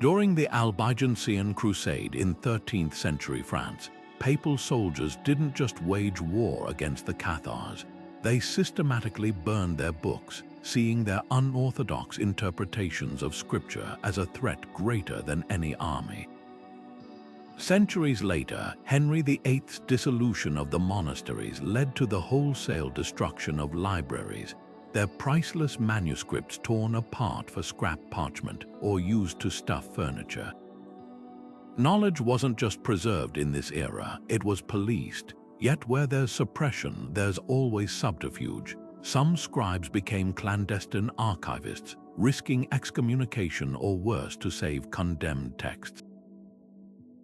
During the Albigensian Crusade in 13th century France, papal soldiers didn't just wage war against the Cathars, they systematically burned their books, seeing their unorthodox interpretations of scripture as a threat greater than any army. Centuries later, Henry VIII's dissolution of the monasteries led to the wholesale destruction of libraries, their priceless manuscripts torn apart for scrap parchment or used to stuff furniture. Knowledge wasn't just preserved in this era, it was policed. Yet where there's suppression, there's always subterfuge. Some scribes became clandestine archivists, risking excommunication or worse to save condemned texts.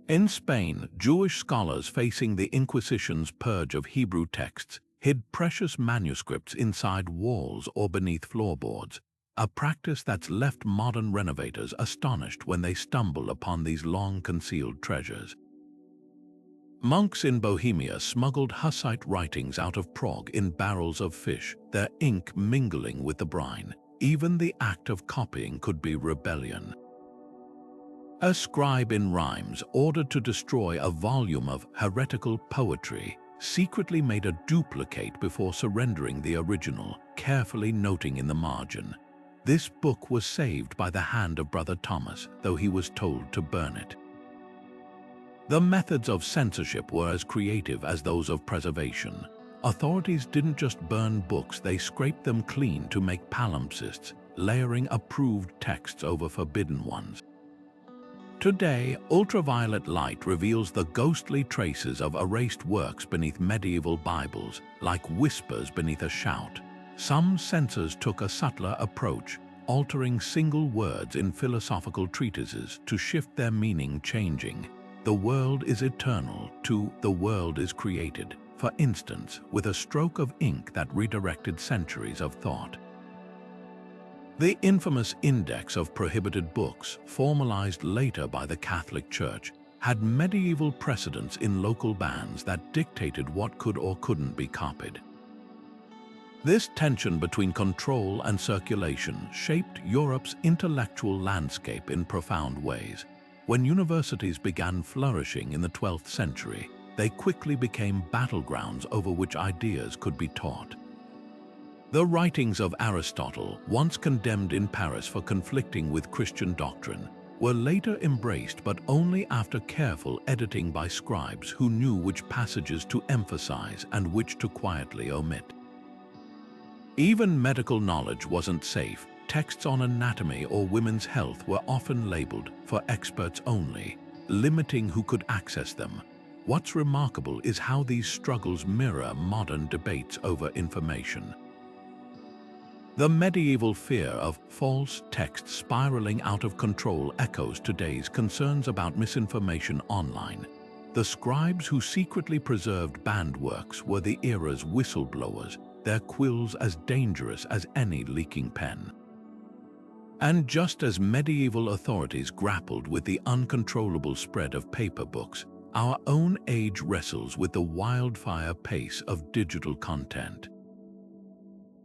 In Spain, Jewish scholars facing the Inquisition's purge of Hebrew texts hid precious manuscripts inside walls or beneath floorboards, a practice that's left modern renovators astonished when they stumble upon these long-concealed treasures. Monks in Bohemia smuggled Hussite writings out of Prague in barrels of fish, their ink mingling with the brine. Even the act of copying could be rebellion. A scribe in Rheims, ordered to destroy a volume of heretical poetry, secretly made a duplicate before surrendering the original, carefully noting in the margin, "This book was saved by the hand of Brother Thomas, though he was told to burn it." The methods of censorship were as creative as those of preservation. Authorities didn't just burn books, they scraped them clean to make palimpsests, layering approved texts over forbidden ones. Today, ultraviolet light reveals the ghostly traces of erased works beneath medieval Bibles, like whispers beneath a shout. Some censors took a subtler approach, altering single words in philosophical treatises to shift their meaning, changing "the world is eternal" to "the world is created," for instance, with a stroke of ink that redirected centuries of thought. The infamous Index of Prohibited Books, formalized later by the Catholic Church, had medieval precedents in local bans that dictated what could or couldn't be copied. This tension between control and circulation shaped Europe's intellectual landscape in profound ways. When universities began flourishing in the 12th century, they quickly became battlegrounds over which ideas could be taught. The writings of Aristotle, once condemned in Paris for conflicting with Christian doctrine, were later embraced, but only after careful editing by scribes who knew which passages to emphasize and which to quietly omit. Even medical knowledge wasn't safe. Texts on anatomy or women's health were often labeled "for experts only," limiting who could access them. What's remarkable is how these struggles mirror modern debates over information. The medieval fear of false texts spiraling out of control echoes today's concerns about misinformation online. The scribes who secretly preserved banned works were the era's whistleblowers, their quills as dangerous as any leaking pen. And just as medieval authorities grappled with the uncontrollable spread of paper books, our own age wrestles with the wildfire pace of digital content.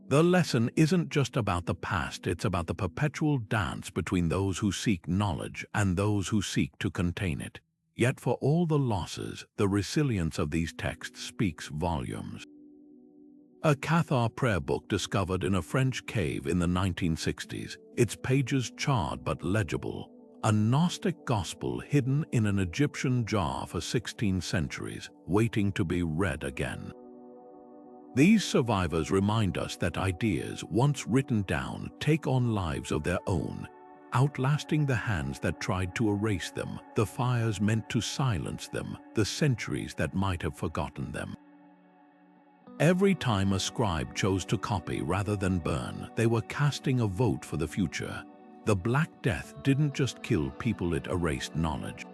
The lesson isn't just about the past, it's about the perpetual dance between those who seek knowledge and those who seek to contain it. Yet for all the losses, the resilience of these texts speaks volumes. A Cathar prayer book discovered in a French cave in the 1960s, its pages charred but legible. A Gnostic gospel hidden in an Egyptian jar for 16 centuries, waiting to be read again. These survivors remind us that ideas, once written down, take on lives of their own, outlasting the hands that tried to erase them, the fires meant to silence them, the centuries that might have forgotten them. Every time a scribe chose to copy rather than burn, they were casting a vote for the future. The Black Death didn't just kill people, it erased knowledge.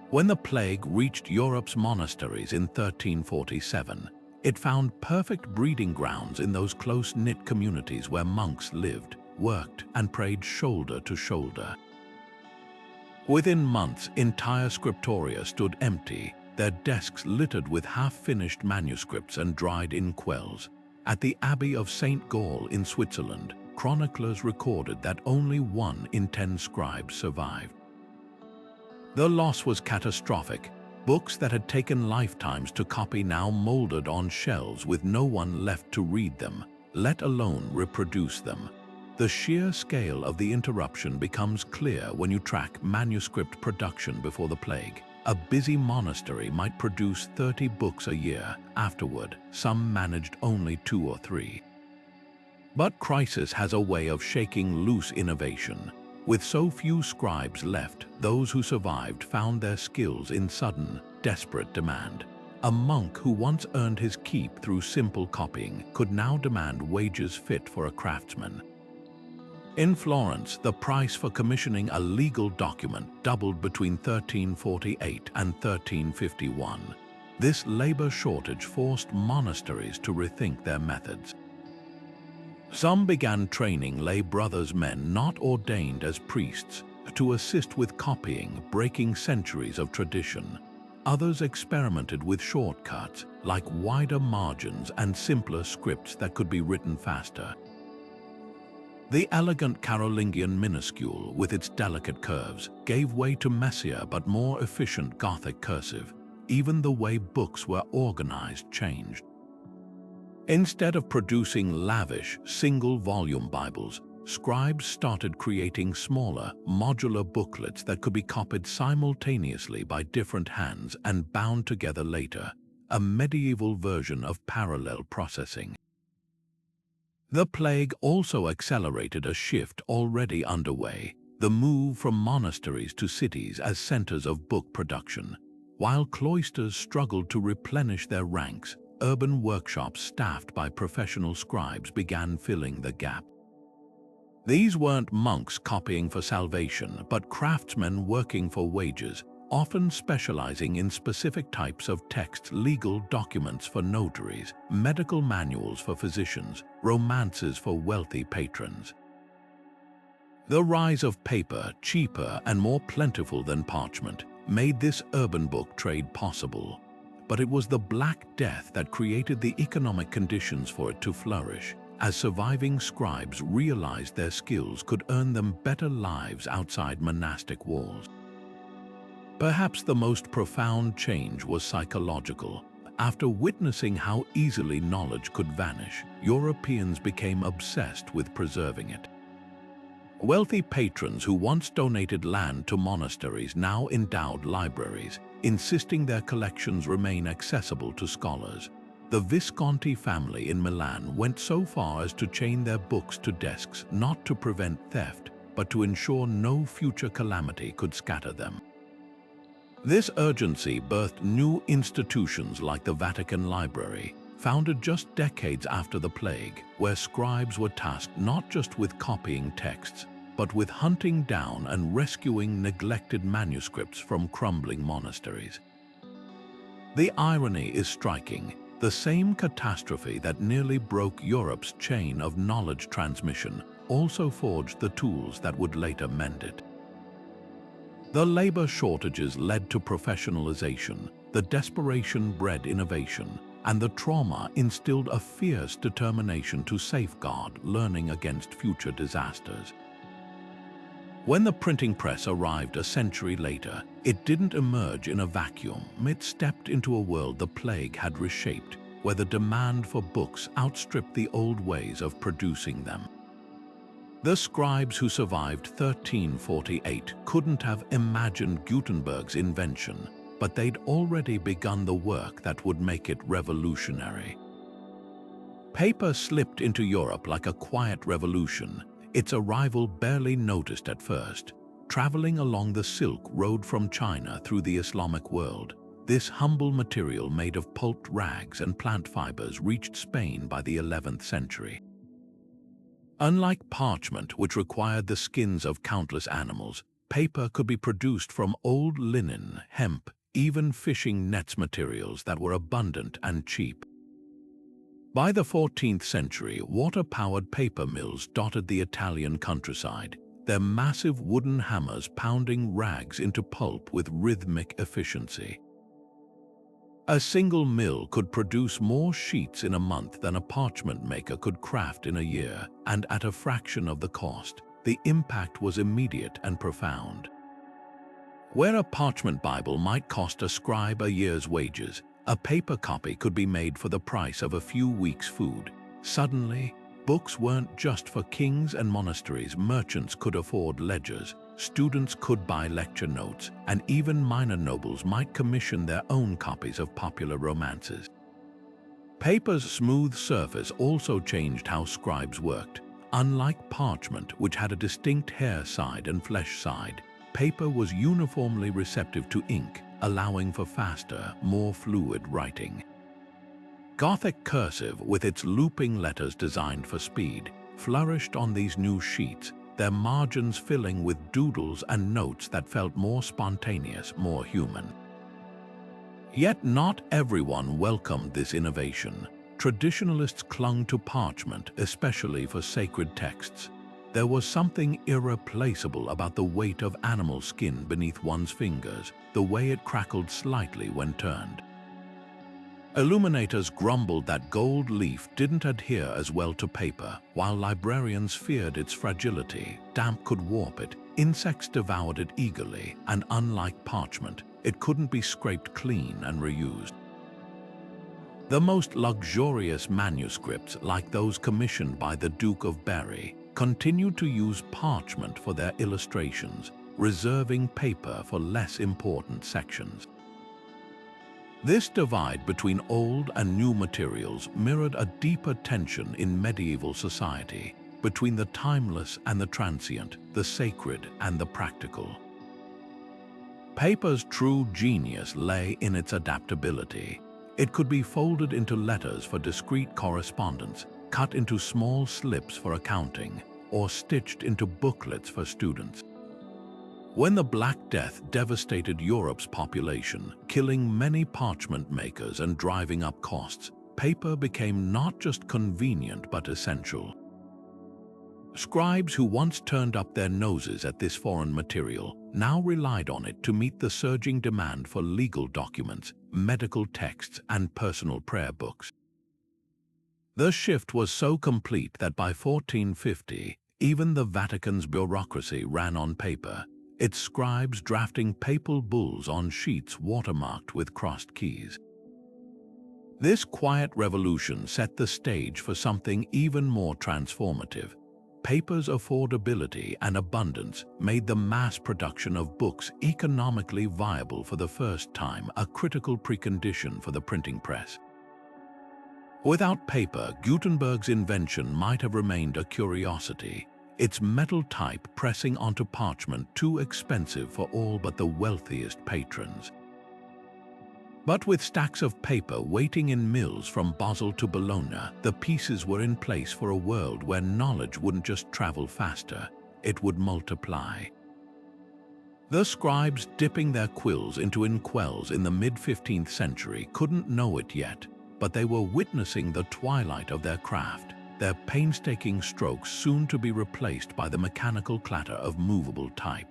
When the plague reached Europe's monasteries in 1347, it found perfect breeding grounds in those close-knit communities where monks lived, worked, and prayed shoulder to shoulder. Within months, entire scriptoria stood empty, their desks littered with half-finished manuscripts and dried inkwells. At the Abbey of St. Gall in Switzerland, chroniclers recorded that only 1 in 10 scribes survived. The loss was catastrophic. Books that had taken lifetimes to copy now molded on shelves with no one left to read them, let alone reproduce them. The sheer scale of the interruption becomes clear when you track manuscript production before the plague. A busy monastery might produce 30 books a year. Afterward, some managed only 2 or 3. But crisis has a way of shaking loose innovation. With so few scribes left, those who survived found their skills in sudden, desperate demand. A monk who once earned his keep through simple copying could now demand wages fit for a craftsman. In Florence, the price for commissioning a legal document doubled between 1348 and 1351. This labor shortage forced monasteries to rethink their methods. Some began training lay brothers, men not ordained as priests, to assist with copying, breaking centuries of tradition. Others experimented with shortcuts, like wider margins and simpler scripts that could be written faster. The elegant Carolingian minuscule, with its delicate curves, gave way to messier but more efficient Gothic cursive. Even the way books were organized changed. Instead of producing lavish, single-volume Bibles, scribes started creating smaller, modular booklets that could be copied simultaneously by different hands and bound together later, a medieval version of parallel processing. The plague also accelerated a shift already underway, the move from monasteries to cities as centers of book production. While cloisters struggled to replenish their ranks, urban workshops staffed by professional scribes began filling the gap. These weren't monks copying for salvation, but craftsmen working for wages, often specializing in specific types of text, legal documents for notaries, medical manuals for physicians, romances for wealthy patrons. The rise of paper, cheaper and more plentiful than parchment, made this urban book trade possible. But it was the Black Death that created the economic conditions for it to flourish, as surviving scribes realized their skills could earn them better lives outside monastic walls. Perhaps the most profound change was psychological. After witnessing how easily knowledge could vanish, Europeans became obsessed with preserving it. Wealthy patrons who once donated land to monasteries now endowed libraries, insisting their collections remain accessible to scholars. The Visconti family in Milan went so far as to chain their books to desks, not to prevent theft, but to ensure no future calamity could scatter them. This urgency birthed new institutions like the Vatican Library, founded just decades after the plague, where scribes were tasked not just with copying texts, but with hunting down and rescuing neglected manuscripts from crumbling monasteries. The irony is striking. The same catastrophe that nearly broke Europe's chain of knowledge transmission also forged the tools that would later mend it. The labor shortages led to professionalization, the desperation bred innovation, and the trauma instilled a fierce determination to safeguard learning against future disasters. When the printing press arrived a century later, it didn't emerge in a vacuum. It stepped into a world the plague had reshaped, where the demand for books outstripped the old ways of producing them. The scribes who survived 1348 couldn't have imagined Gutenberg's invention, but they'd already begun the work that would make it revolutionary. Paper slipped into Europe like a quiet revolution, its arrival barely noticed at first. Traveling along the Silk Road from China through the Islamic world, this humble material made of pulped rags and plant fibers reached Spain by the 11th century. Unlike parchment, which required the skins of countless animals, paper could be produced from old linen, hemp, even fishing nets, materials that were abundant and cheap. By the 14th century, water-powered paper mills dotted the Italian countryside, their massive wooden hammers pounding rags into pulp with rhythmic efficiency. A single mill could produce more sheets in a month than a parchment maker could craft in a year, and at a fraction of the cost. The impact was immediate and profound. Where a parchment Bible might cost a scribe a year's wages, a paper copy could be made for the price of a few weeks' food. Suddenly, books weren't just for kings and monasteries. Merchants could afford ledgers, students could buy lecture notes, and even minor nobles might commission their own copies of popular romances. Paper's smooth surface also changed how scribes worked. Unlike parchment, which had a distinct hair side and flesh side, paper was uniformly receptive to ink, allowing for faster, more fluid writing. Gothic cursive, with its looping letters designed for speed, flourished on these new sheets, their margins filling with doodles and notes that felt more spontaneous, more human. Yet not everyone welcomed this innovation. Traditionalists clung to parchment, especially for sacred texts. There was something irreplaceable about the weight of animal skin beneath one's fingers, the way it crackled slightly when turned. Illuminators grumbled that gold leaf didn't adhere as well to paper, while librarians feared its fragility. Damp could warp it, insects devoured it eagerly, and unlike parchment, it couldn't be scraped clean and reused. The most luxurious manuscripts, like those commissioned by the Duke of Berry, continued to use parchment for their illustrations, reserving paper for less important sections. This divide between old and new materials mirrored a deeper tension in medieval society, between the timeless and the transient, the sacred and the practical. Paper's true genius lay in its adaptability. It could be folded into letters for discreet correspondence, cut into small slips for accounting, or stitched into booklets for students. When the Black Death devastated Europe's population, killing many parchment makers and driving up costs, paper became not just convenient but essential. Scribes who once turned up their noses at this foreign material now relied on it to meet the surging demand for legal documents, medical texts, and personal prayer books. The shift was so complete that by 1450, even the Vatican's bureaucracy ran on paper, its scribes drafting papal bulls on sheets watermarked with crossed keys. This quiet revolution set the stage for something even more transformative. Paper's affordability and abundance made the mass production of books economically viable for the first time, a critical precondition for the printing press. Without paper, Gutenberg's invention might have remained a curiosity, its metal type pressing onto parchment too expensive for all but the wealthiest patrons. But with stacks of paper waiting in mills from Basel to Bologna, the pieces were in place for a world where knowledge wouldn't just travel faster, it would multiply. The scribes dipping their quills into inkwells in the mid-15th century couldn't know it yet, but they were witnessing the twilight of their craft, their painstaking strokes soon to be replaced by the mechanical clatter of movable type.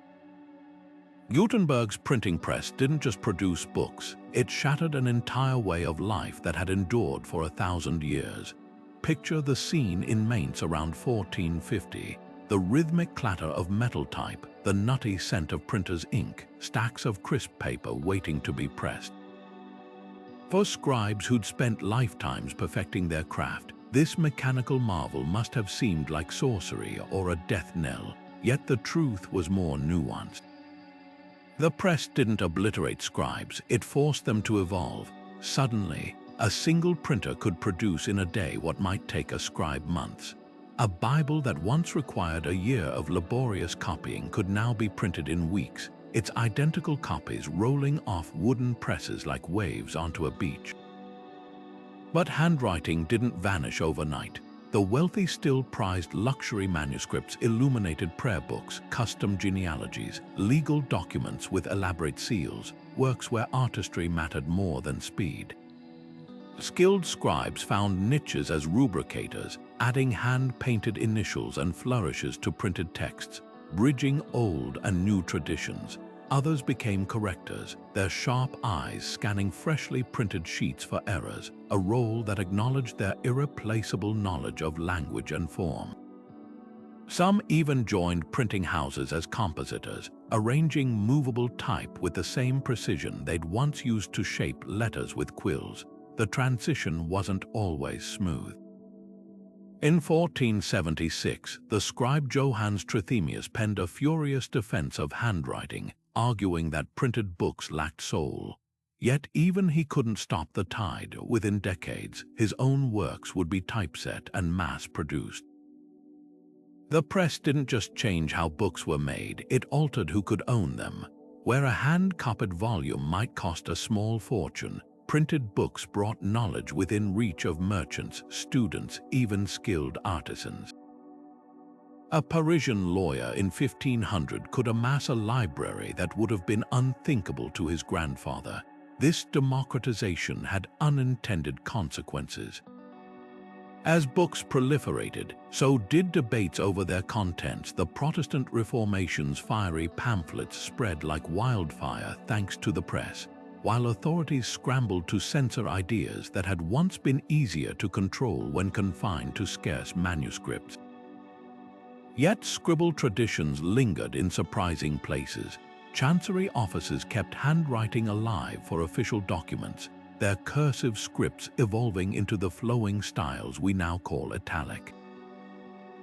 Gutenberg's printing press didn't just produce books, it shattered an entire way of life that had endured for 1,000 years. Picture the scene in Mainz around 1450, the rhythmic clatter of metal type, the nutty scent of printer's ink, stacks of crisp paper waiting to be pressed. For scribes who'd spent lifetimes perfecting their craft, this mechanical marvel must have seemed like sorcery or a death knell, yet the truth was more nuanced. The press didn't obliterate scribes, it forced them to evolve. Suddenly, a single printer could produce in a day what might take a scribe months. A Bible that once required a year of laborious copying could now be printed in weeks, its identical copies rolling off wooden presses like waves onto a beach. But handwriting didn't vanish overnight. The wealthy still prized luxury manuscripts, illuminated prayer books, custom genealogies, legal documents with elaborate seals, works where artistry mattered more than speed. Skilled scribes found niches as rubricators, adding hand-painted initials and flourishes to printed texts, bridging old and new traditions. Others became correctors, their sharp eyes scanning freshly printed sheets for errors, a role that acknowledged their irreplaceable knowledge of language and form. Some even joined printing houses as compositors, arranging movable type with the same precision they'd once used to shape letters with quills. The transition wasn't always smooth. In 1476, the scribe Johannes Trithemius penned a furious defense of handwriting, arguing that printed books lacked soul. Yet even he couldn't stop the tide. Within decades, his own works would be typeset and mass-produced. The press didn't just change how books were made, it altered who could own them. Where a hand-copied volume might cost a small fortune, printed books brought knowledge within reach of merchants, students, even skilled artisans. A Parisian lawyer in 1500 could amass a library that would have been unthinkable to his grandfather. This democratization had unintended consequences. As books proliferated, so did debates over their contents. The Protestant Reformation's fiery pamphlets spread like wildfire thanks to the press, while authorities scrambled to censor ideas that had once been easier to control when confined to scarce manuscripts. Yet scribal traditions lingered in surprising places. Chancery officers kept handwriting alive for official documents, their cursive scripts evolving into the flowing styles we now call italic.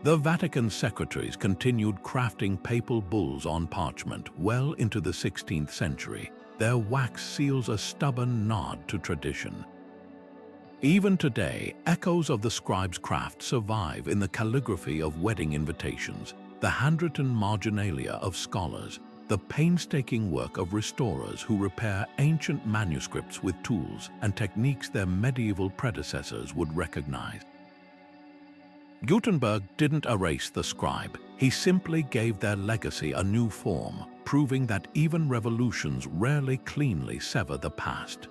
The Vatican secretaries continued crafting papal bulls on parchment well into the 16th century, their wax seals a stubborn nod to tradition. Even today, echoes of the scribe's craft survive in the calligraphy of wedding invitations, the handwritten marginalia of scholars, the painstaking work of restorers who repair ancient manuscripts with tools and techniques their medieval predecessors would recognize. Gutenberg didn't erase the scribe, he simply gave their legacy a new form, proving that even revolutions rarely cleanly sever the past.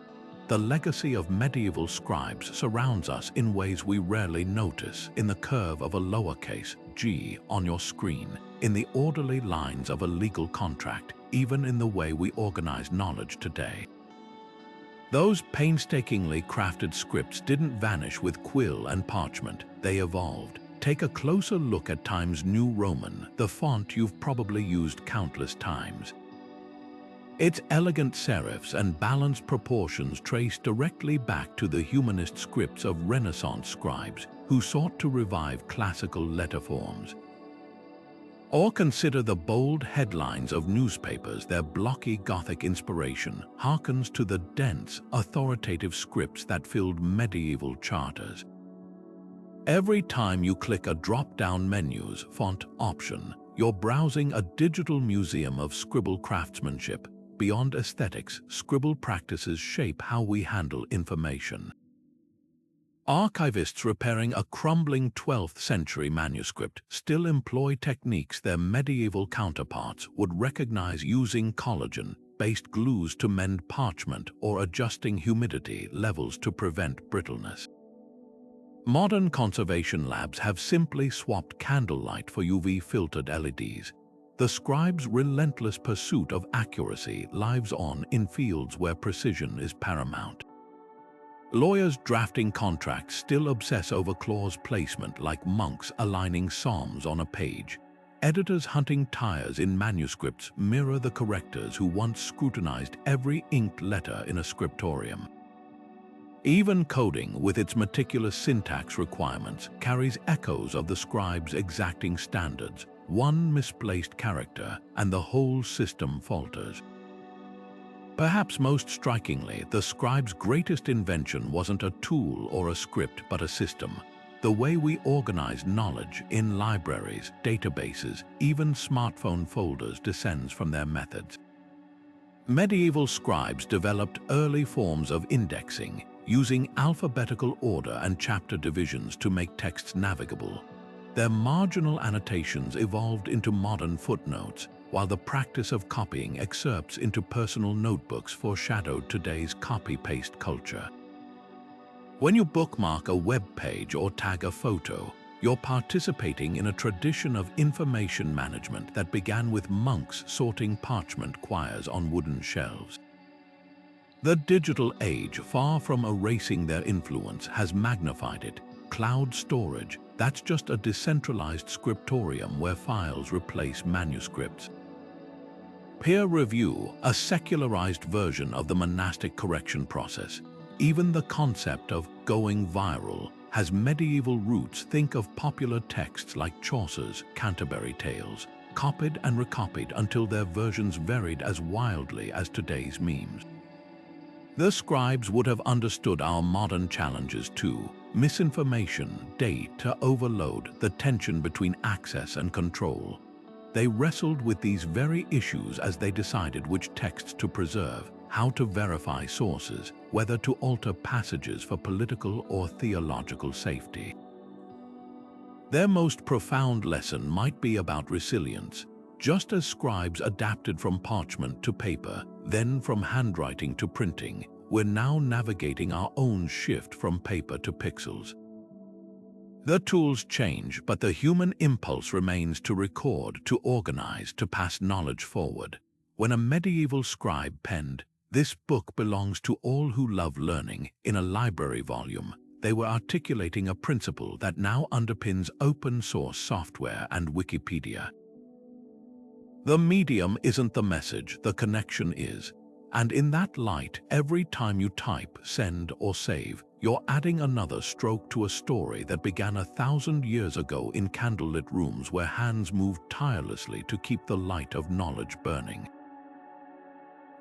The legacy of medieval scribes surrounds us in ways we rarely notice, in the curve of a lowercase g on your screen, in the orderly lines of a legal contract, even in the way we organize knowledge today. Those painstakingly crafted scripts didn't vanish with quill and parchment, they evolved. Take a closer look at Times New Roman, the font you've probably used countless times. Its elegant serifs and balanced proportions trace directly back to the humanist scripts of Renaissance scribes who sought to revive classical letter forms. Or consider the bold headlines of newspapers. Their blocky Gothic inspiration harkens to the dense, authoritative scripts that filled medieval charters. Every time you click a drop-down menu's font option, you're browsing a digital museum of scribal craftsmanship. Beyond aesthetics, scribal practices shape how we handle information. Archivists repairing a crumbling 12th century manuscript still employ techniques their medieval counterparts would recognize, using collagen-based glues to mend parchment or adjusting humidity levels to prevent brittleness. Modern conservation labs have simply swapped candlelight for UV-filtered LEDs. The scribe's relentless pursuit of accuracy lives on in fields where precision is paramount. Lawyers drafting contracts still obsess over clause placement like monks aligning psalms on a page. Editors hunting tires in manuscripts mirror the correctors who once scrutinized every inked letter in a scriptorium. Even coding, with its meticulous syntax requirements, carries echoes of the scribe's exacting standards. One misplaced character, and the whole system falters. Perhaps most strikingly, the scribe's greatest invention wasn't a tool or a script, but a system. The way we organize knowledge in libraries, databases, even smartphone folders descends from their methods. Medieval scribes developed early forms of indexing, using alphabetical order and chapter divisions to make texts navigable. Their marginal annotations evolved into modern footnotes, while the practice of copying excerpts into personal notebooks foreshadowed today's copy-paste culture. When you bookmark a web page or tag a photo, you're participating in a tradition of information management that began with monks sorting parchment quires on wooden shelves. The digital age, far from erasing their influence, has magnified it. Cloud storage, that's just a decentralized scriptorium where files replace manuscripts. Peer review, a secularized version of the monastic correction process. Even the concept of going viral has medieval roots. Think of popular texts like Chaucer's Canterbury Tales, copied and recopied until their versions varied as wildly as today's memes. The scribes would have understood our modern challenges too. Misinformation, data overload, the tension between access and control. They wrestled with these very issues as they decided which texts to preserve, how to verify sources, whether to alter passages for political or theological safety. Their most profound lesson might be about resilience. Just as scribes adapted from parchment to paper, then from handwriting to printing, we're now navigating our own shift from paper to pixels. The tools change, but the human impulse remains to record, to organize, to pass knowledge forward. When a medieval scribe penned, "This book belongs to all who love learning," in a library volume, they were articulating a principle that now underpins open-source software and Wikipedia. The medium isn't the message, the connection is. And in that light, every time you type, send, or save, you're adding another stroke to a story that began 1,000 years ago in candlelit rooms where hands moved tirelessly to keep the light of knowledge burning.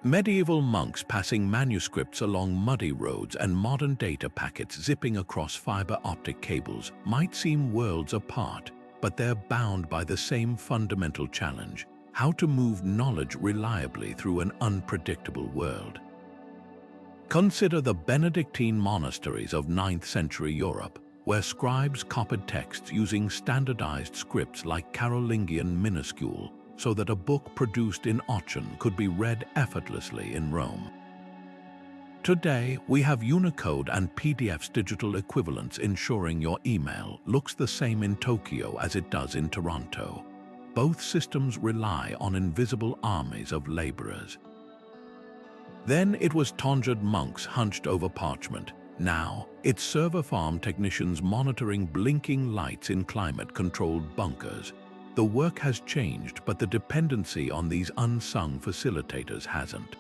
Medieval monks passing manuscripts along muddy roads and modern data packets zipping across fiber optic cables might seem worlds apart, but they're bound by the same fundamental challenge: how to move knowledge reliably through an unpredictable world. Consider the Benedictine monasteries of 9th century Europe, where scribes copied texts using standardized scripts like Carolingian minuscule, so that a book produced in Aachen could be read effortlessly in Rome. Today, we have Unicode and PDF's digital equivalents ensuring your email looks the same in Tokyo as it does in Toronto. Both systems rely on invisible armies of laborers. Then it was tonsured monks hunched over parchment. Now, it's server farm technicians monitoring blinking lights in climate-controlled bunkers. The work has changed, but the dependency on these unsung facilitators hasn't.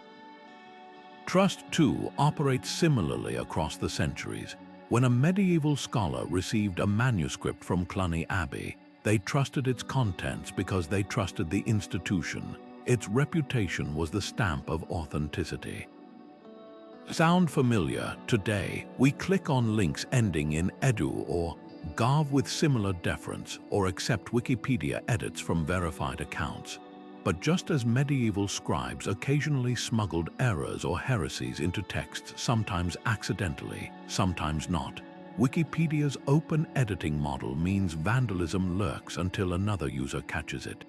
Trust, too, operates similarly across the centuries. When a medieval scholar received a manuscript from Cluny Abbey, they trusted its contents because they trusted the institution. Its reputation was the stamp of authenticity. Sound familiar? Today, we click on links ending in edu or gov with similar deference, or accept Wikipedia edits from verified accounts. But just as medieval scribes occasionally smuggled errors or heresies into texts, sometimes accidentally, sometimes not, Wikipedia's open editing model means vandalism lurks until another user catches it.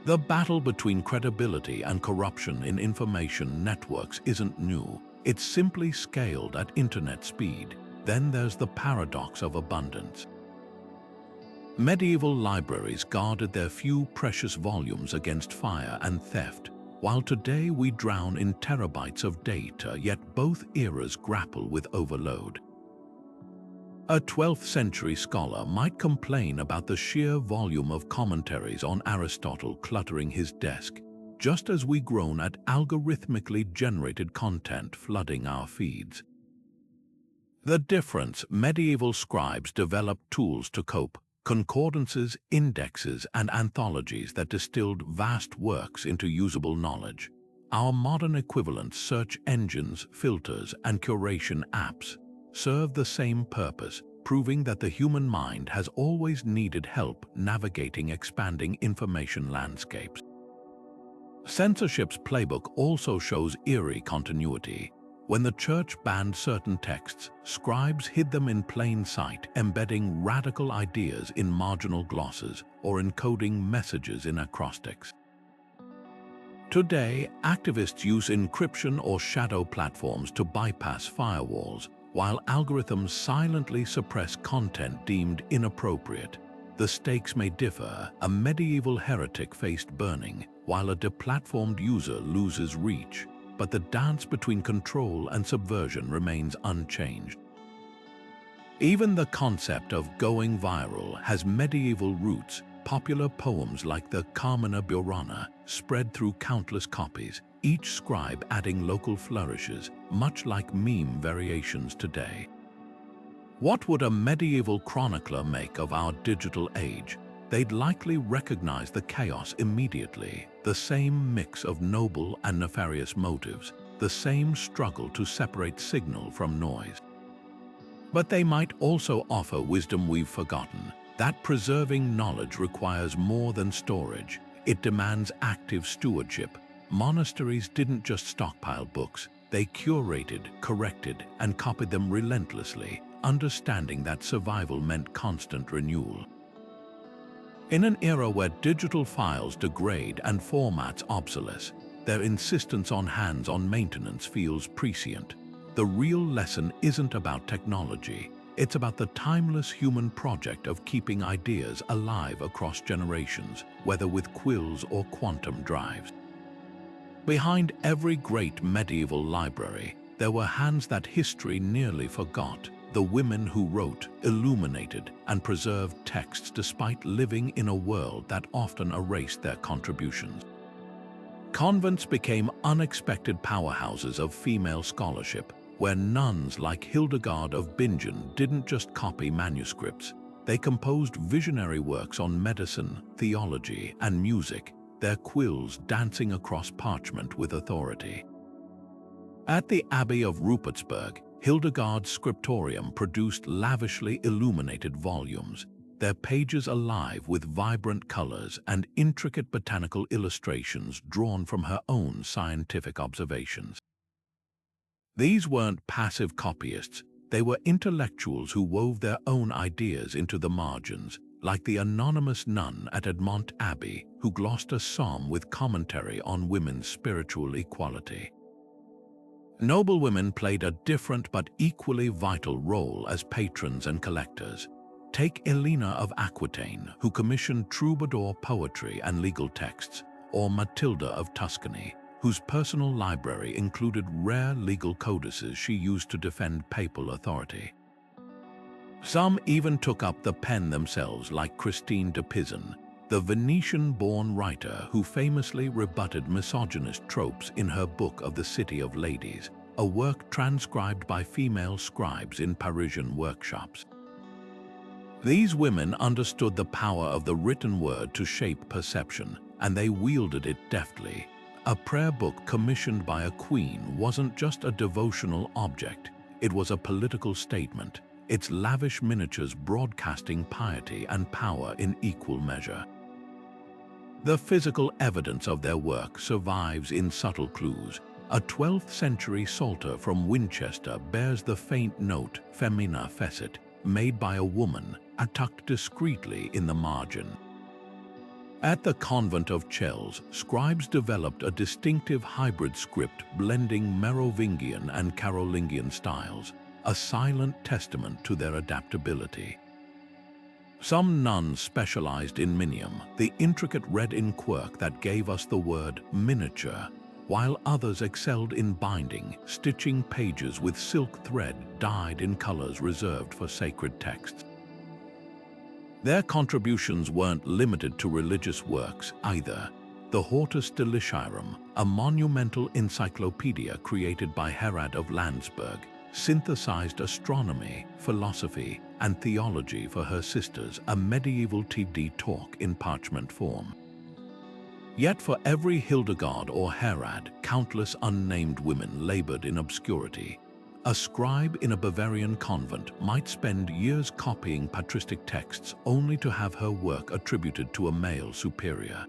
The battle between credibility and corruption in information networks isn't new. It's simply scaled at internet speed. Then there's the paradox of abundance. Medieval libraries guarded their few precious volumes against fire and theft, while today we drown in terabytes of data, yet both eras grapple with overload. A 12th century scholar might complain about the sheer volume of commentaries on Aristotle cluttering his desk, just as we groan at algorithmically generated content flooding our feeds. The difference: medieval scribes developed tools to cope, concordances, indexes, and anthologies that distilled vast works into usable knowledge. Our modern equivalents, search engines, filters, and curation apps, serve the same purpose, proving that the human mind has always needed help navigating expanding information landscapes. Censorship's playbook also shows eerie continuity. When the church banned certain texts, scribes hid them in plain sight, embedding radical ideas in marginal glosses or encoding messages in acrostics. Today, activists use encryption or shadow platforms to bypass firewalls, while algorithms silently suppress content deemed inappropriate. The stakes may differ. A medieval heretic faced burning, while a deplatformed user loses reach. But the dance between control and subversion remains unchanged. Even the concept of going viral has medieval roots. Popular poems like the Carmina Burana spread through countless copies, each scribe adding local flourishes, much like meme variations today. What would a medieval chronicler make of our digital age? They'd likely recognize the chaos immediately, the same mix of noble and nefarious motives, the same struggle to separate signal from noise. But they might also offer wisdom we've forgotten, that preserving knowledge requires more than storage. It demands active stewardship. Monasteries didn't just stockpile books, they curated, corrected, and copied them relentlessly, understanding that survival meant constant renewal. In an era where digital files degrade and formats obsolesce, their insistence on hands-on maintenance feels prescient. The real lesson isn't about technology, it's about the timeless human project of keeping ideas alive across generations, whether with quills or quantum drives. Behind every great medieval library, there were hands that history nearly forgot, the women who wrote, illuminated, and preserved texts despite living in a world that often erased their contributions. Convents became unexpected powerhouses of female scholarship, where nuns like Hildegard of Bingen didn't just copy manuscripts, they composed visionary works on medicine, theology, and music, their quills dancing across parchment with authority. At the Abbey of Rupertsberg, Hildegard's scriptorium produced lavishly illuminated volumes, their pages alive with vibrant colors and intricate botanical illustrations drawn from her own scientific observations. These weren't passive copyists, they were intellectuals who wove their own ideas into the margins, like the anonymous nun at Edmont Abbey who glossed a psalm with commentary on women's spiritual equality. Noblewomen played a different but equally vital role as patrons and collectors. Take Elena of Aquitaine, who commissioned troubadour poetry and legal texts, or Matilda of Tuscany, whose personal library included rare legal codices she used to defend papal authority. Some even took up the pen themselves, like Christine de Pizan, the Venetian-born writer who famously rebutted misogynist tropes in her Book of the City of Ladies, a work transcribed by female scribes in Parisian workshops. These women understood the power of the written word to shape perception, and they wielded it deftly. A prayer book commissioned by a queen wasn't just a devotional object, it was a political statement, its lavish miniatures broadcasting piety and power in equal measure. The physical evidence of their work survives in subtle clues. A 12th century psalter from Winchester bears the faint note femina fecit, made by a woman, tucked discreetly in the margin. At the convent of Chelles, scribes developed a distinctive hybrid script blending Merovingian and Carolingian styles, a silent testament to their adaptability. Some nuns specialized in minium, the intricate red-ink work that gave us the word miniature, while others excelled in binding, stitching pages with silk thread dyed in colors reserved for sacred texts. Their contributions weren't limited to religious works either. The Hortus Deliciarum, a monumental encyclopedia created by Herod of Landsberg, synthesized astronomy, philosophy, and theology for her sisters, a medieval TD talk in parchment form. Yet for every Hildegard or Herod, countless unnamed women labored in obscurity. A scribe in a Bavarian convent might spend years copying patristic texts only to have her work attributed to a male superior.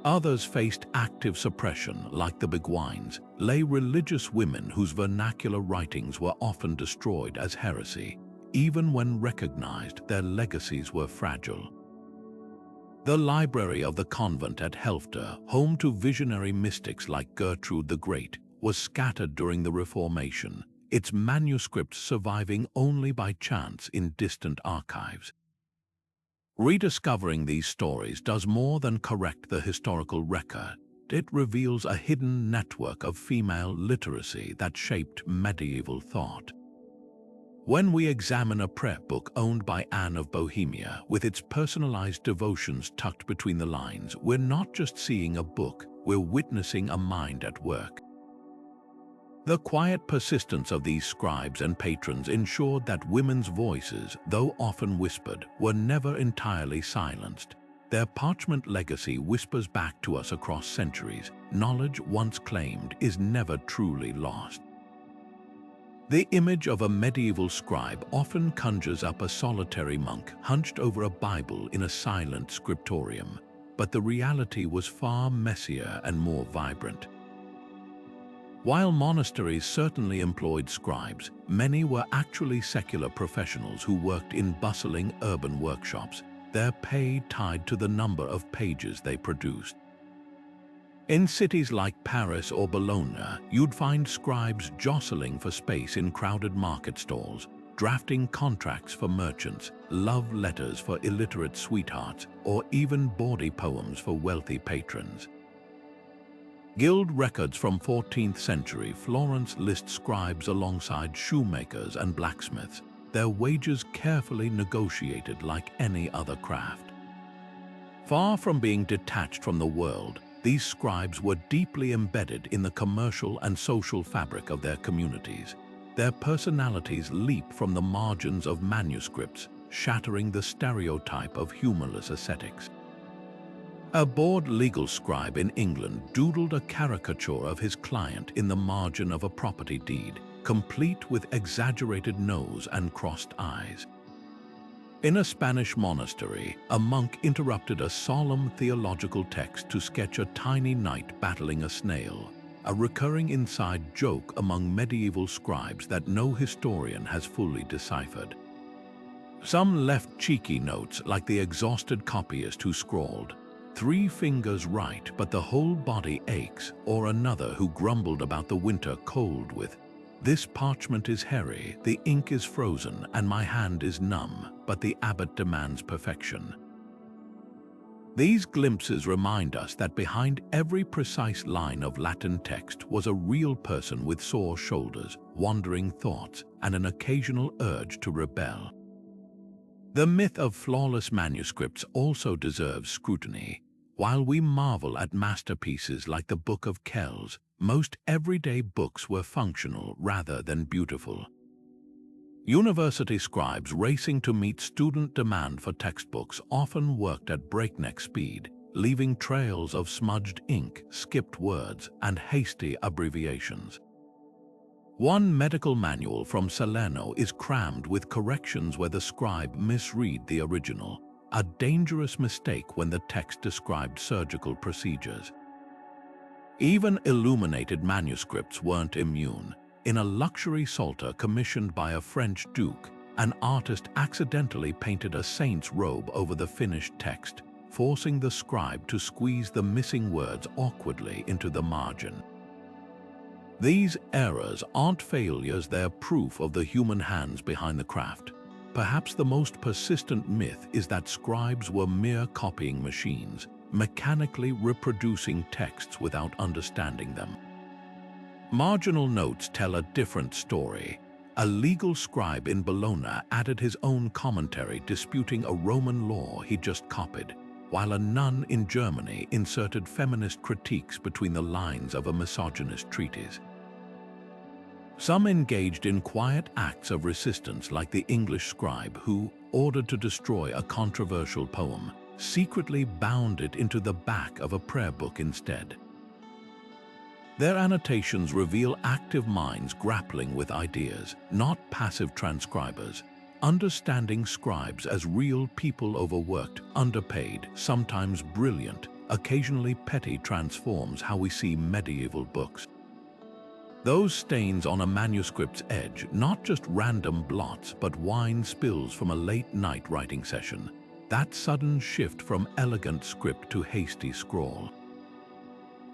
Others faced active suppression, like the Beguines, lay religious women whose vernacular writings were often destroyed as heresy. Even when recognized, their legacies were fragile. The library of the convent at Helfta, home to visionary mystics like Gertrude the Great, was scattered during the Reformation, its manuscripts surviving only by chance in distant archives. Rediscovering these stories does more than correct the historical record. It reveals a hidden network of female literacy that shaped medieval thought. When we examine a prayer book owned by Anne of Bohemia, with its personalized devotions tucked between the lines, we're not just seeing a book, we're witnessing a mind at work. The quiet persistence of these scribes and patrons ensured that women's voices, though often whispered, were never entirely silenced. Their parchment legacy whispers back to us across centuries. Knowledge once claimed is never truly lost. The image of a medieval scribe often conjures up a solitary monk hunched over a Bible in a silent scriptorium, but the reality was far messier and more vibrant. While monasteries certainly employed scribes, many were actually secular professionals who worked in bustling urban workshops, their pay tied to the number of pages they produced. In cities like Paris or Bologna, you'd find scribes jostling for space in crowded market stalls, drafting contracts for merchants, love letters for illiterate sweethearts, or even bawdy poems for wealthy patrons. Guild records from 14th century Florence list scribes alongside shoemakers and blacksmiths, their wages carefully negotiated like any other craft. Far from being detached from the world, these scribes were deeply embedded in the commercial and social fabric of their communities. Their personalities leap from the margins of manuscripts, shattering the stereotype of humorless ascetics. A bored legal scribe in England doodled a caricature of his client in the margin of a property deed, complete with exaggerated nose and crossed eyes. In a Spanish monastery, a monk interrupted a solemn theological text to sketch a tiny knight battling a snail, a recurring inside joke among medieval scribes that no historian has fully deciphered. Some left cheeky notes like the exhausted copyist who scrawled, "3 fingers right, but the whole body aches," or another who grumbled about the winter cold with, "This parchment is hairy, the ink is frozen, and my hand is numb, but the abbot demands perfection." These glimpses remind us that behind every precise line of Latin text was a real person with sore shoulders, wandering thoughts, and an occasional urge to rebel. The myth of flawless manuscripts also deserves scrutiny. While we marvel at masterpieces like the Book of Kells, most everyday books were functional rather than beautiful. University scribes racing to meet student demand for textbooks often worked at breakneck speed, leaving trails of smudged ink, skipped words, and hasty abbreviations. One medical manual from Salerno is crammed with corrections where the scribe misread the original, a dangerous mistake when the text described surgical procedures. Even illuminated manuscripts weren't immune. In a luxury psalter commissioned by a French duke, an artist accidentally painted a saint's robe over the finished text, forcing the scribe to squeeze the missing words awkwardly into the margin. These errors aren't failures, they're proof of the human hands behind the craft. Perhaps the most persistent myth is that scribes were mere copying machines, mechanically reproducing texts without understanding them. Marginal notes tell a different story. A legal scribe in Bologna added his own commentary disputing a Roman law he just copied, while a nun in Germany inserted feminist critiques between the lines of a misogynist treatise. Some engaged in quiet acts of resistance, like the English scribe who, ordered to destroy a controversial poem, secretly bound it into the back of a prayer book instead. Their annotations reveal active minds grappling with ideas, not passive transcribers. Understanding scribes as real people overworked, underpaid, sometimes brilliant, occasionally petty transforms how we see medieval books. Those stains on a manuscript's edge, not just random blots, but wine spills from a late-night writing session. That sudden shift from elegant script to hasty scrawl.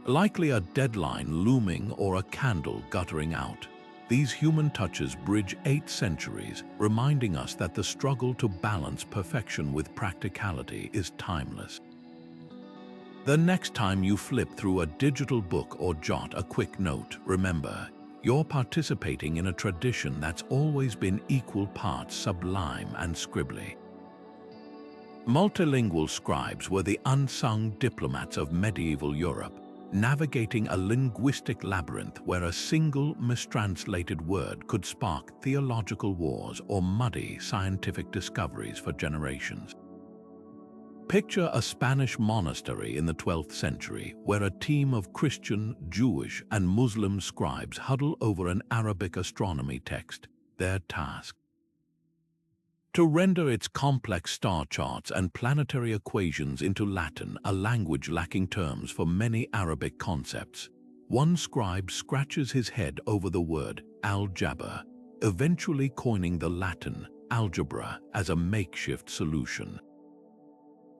Likely a deadline looming or a candle guttering out. These human touches bridge 8 centuries, reminding us that the struggle to balance perfection with practicality is timeless. The next time you flip through a digital book or jot a quick note, remember, you're participating in a tradition that's always been equal parts sublime and scribbly. Multilingual scribes were the unsung diplomats of medieval Europe, navigating a linguistic labyrinth where a single mistranslated word could spark theological wars or muddy scientific discoveries for generations. Picture a Spanish monastery in the 12th century where a team of Christian, Jewish, and Muslim scribes huddle over an Arabic astronomy text, their task: to render its complex star charts and planetary equations into Latin, a language lacking terms for many Arabic concepts. One scribe scratches his head over the word algebra, eventually coining the Latin algebra as a makeshift solution.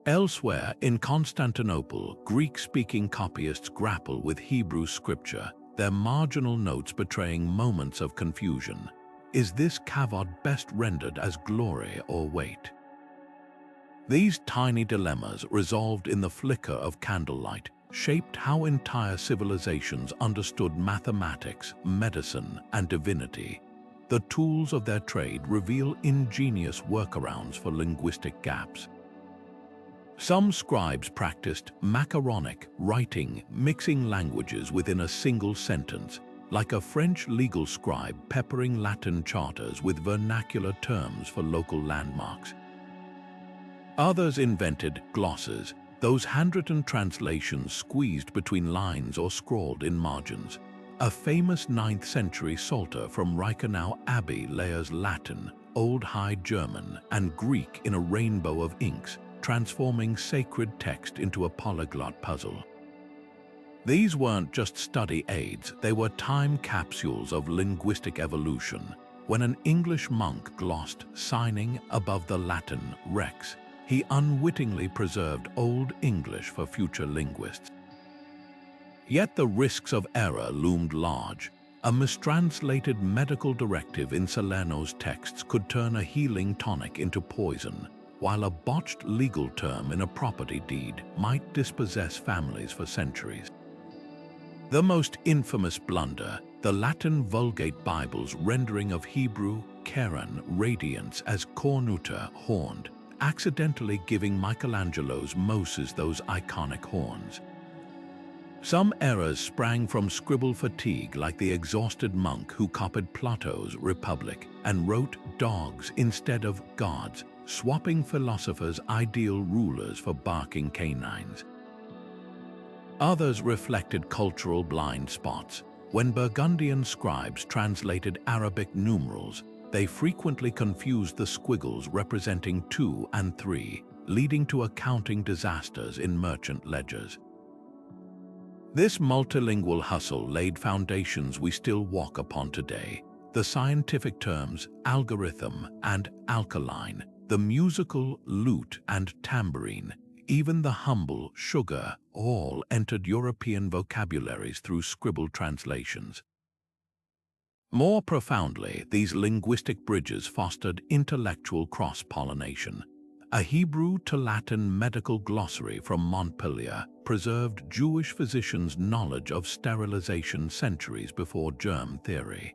Elsewhere in Constantinople, Greek-speaking copyists grapple with Hebrew scripture, their marginal notes betraying moments of confusion. Is this kavod best rendered as glory or weight? These tiny dilemmas, resolved in the flicker of candlelight, shaped how entire civilizations understood mathematics, medicine, and divinity. The tools of their trade reveal ingenious workarounds for linguistic gaps. Some scribes practiced macaronic writing, mixing languages within a single sentence, like a French legal scribe peppering Latin charters with vernacular terms for local landmarks. Others invented glosses, those handwritten translations squeezed between lines or scrawled in margins. A famous 9th century Psalter from Reichenau Abbey layers Latin, Old High German, and Greek in a rainbow of inks, transforming sacred text into a polyglot puzzle. These weren't just study aids, they were time capsules of linguistic evolution. When an English monk glossed signing above the Latin rex, he unwittingly preserved Old English for future linguists. Yet the risks of error loomed large. A mistranslated medical directive in Salerno's texts could turn a healing tonic into poison, while a botched legal term in a property deed might dispossess families for centuries. The most infamous blunder, the Latin Vulgate Bible's rendering of Hebrew Keren radiance as cornuta horned, accidentally giving Michelangelo's Moses those iconic horns. Some errors sprang from scribble fatigue, like the exhausted monk who copied Plato's Republic and wrote dogs instead of gods, swapping philosophers' ideal rulers for barking canines. Others reflected cultural blind spots. When Burgundian scribes translated Arabic numerals, they frequently confused the squiggles representing 2 and 3, leading to accounting disasters in merchant ledgers. This multilingual hustle laid foundations we still walk upon today. The scientific terms algorithm and alkaline, the musical lute and tambourine, even the humble sugar, all entered European vocabularies through scribbled translations. More profoundly, these linguistic bridges fostered intellectual cross-pollination. A Hebrew to Latin medical glossary from Montpellier preserved Jewish physicians' knowledge of sterilization centuries before germ theory.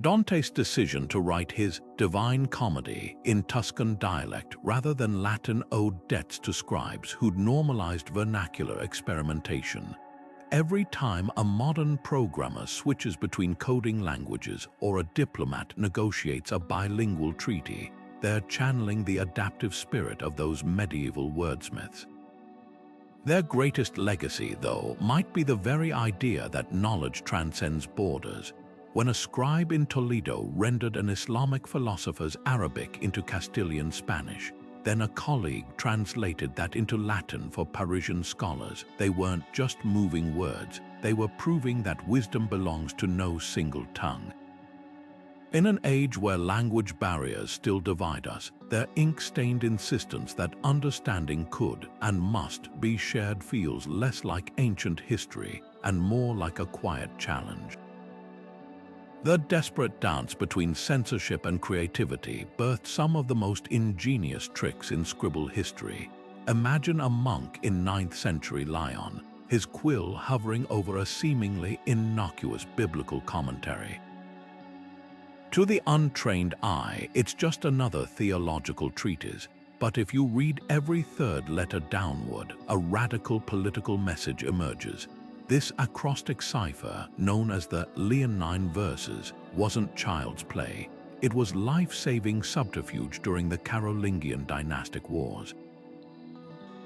Dante's decision to write his Divine Comedy in Tuscan dialect rather than Latin owed debts to scribes who'd normalized vernacular experimentation. Every time a modern programmer switches between coding languages or a diplomat negotiates a bilingual treaty, they're channeling the adaptive spirit of those medieval wordsmiths. Their greatest legacy, though, might be the very idea that knowledge transcends borders. When a scribe in Toledo rendered an Islamic philosopher's Arabic into Castilian Spanish, then a colleague translated that into Latin for Parisian scholars, they weren't just moving words, they were proving that wisdom belongs to no single tongue. In an age where language barriers still divide us, their ink-stained insistence that understanding could and must be shared feels less like ancient history and more like a quiet challenge. The desperate dance between censorship and creativity birthed some of the most ingenious tricks in scribble history. Imagine a monk in 9th century Lyon, his quill hovering over a seemingly innocuous biblical commentary. To the untrained eye, it's just another theological treatise, but if you read every third letter downward, a radical political message emerges. This acrostic cipher, known as the Leonine Verses, wasn't child's play. It was life-saving subterfuge during the Carolingian dynastic wars.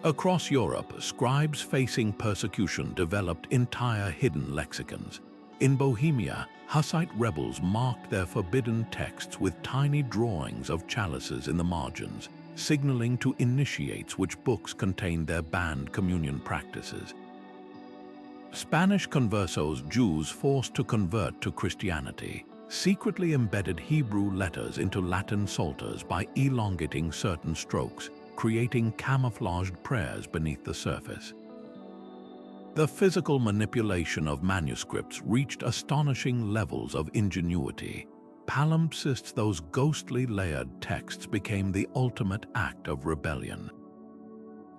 Across Europe, scribes facing persecution developed entire hidden lexicons. In Bohemia, Hussite rebels marked their forbidden texts with tiny drawings of chalices in the margins, signaling to initiates which books contained their banned communion practices. Spanish conversos, Jews forced to convert to Christianity, secretly embedded Hebrew letters into Latin psalters by elongating certain strokes, creating camouflaged prayers beneath the surface. The physical manipulation of manuscripts reached astonishing levels of ingenuity. Palimpsests, those ghostly layered texts, became the ultimate act of rebellion.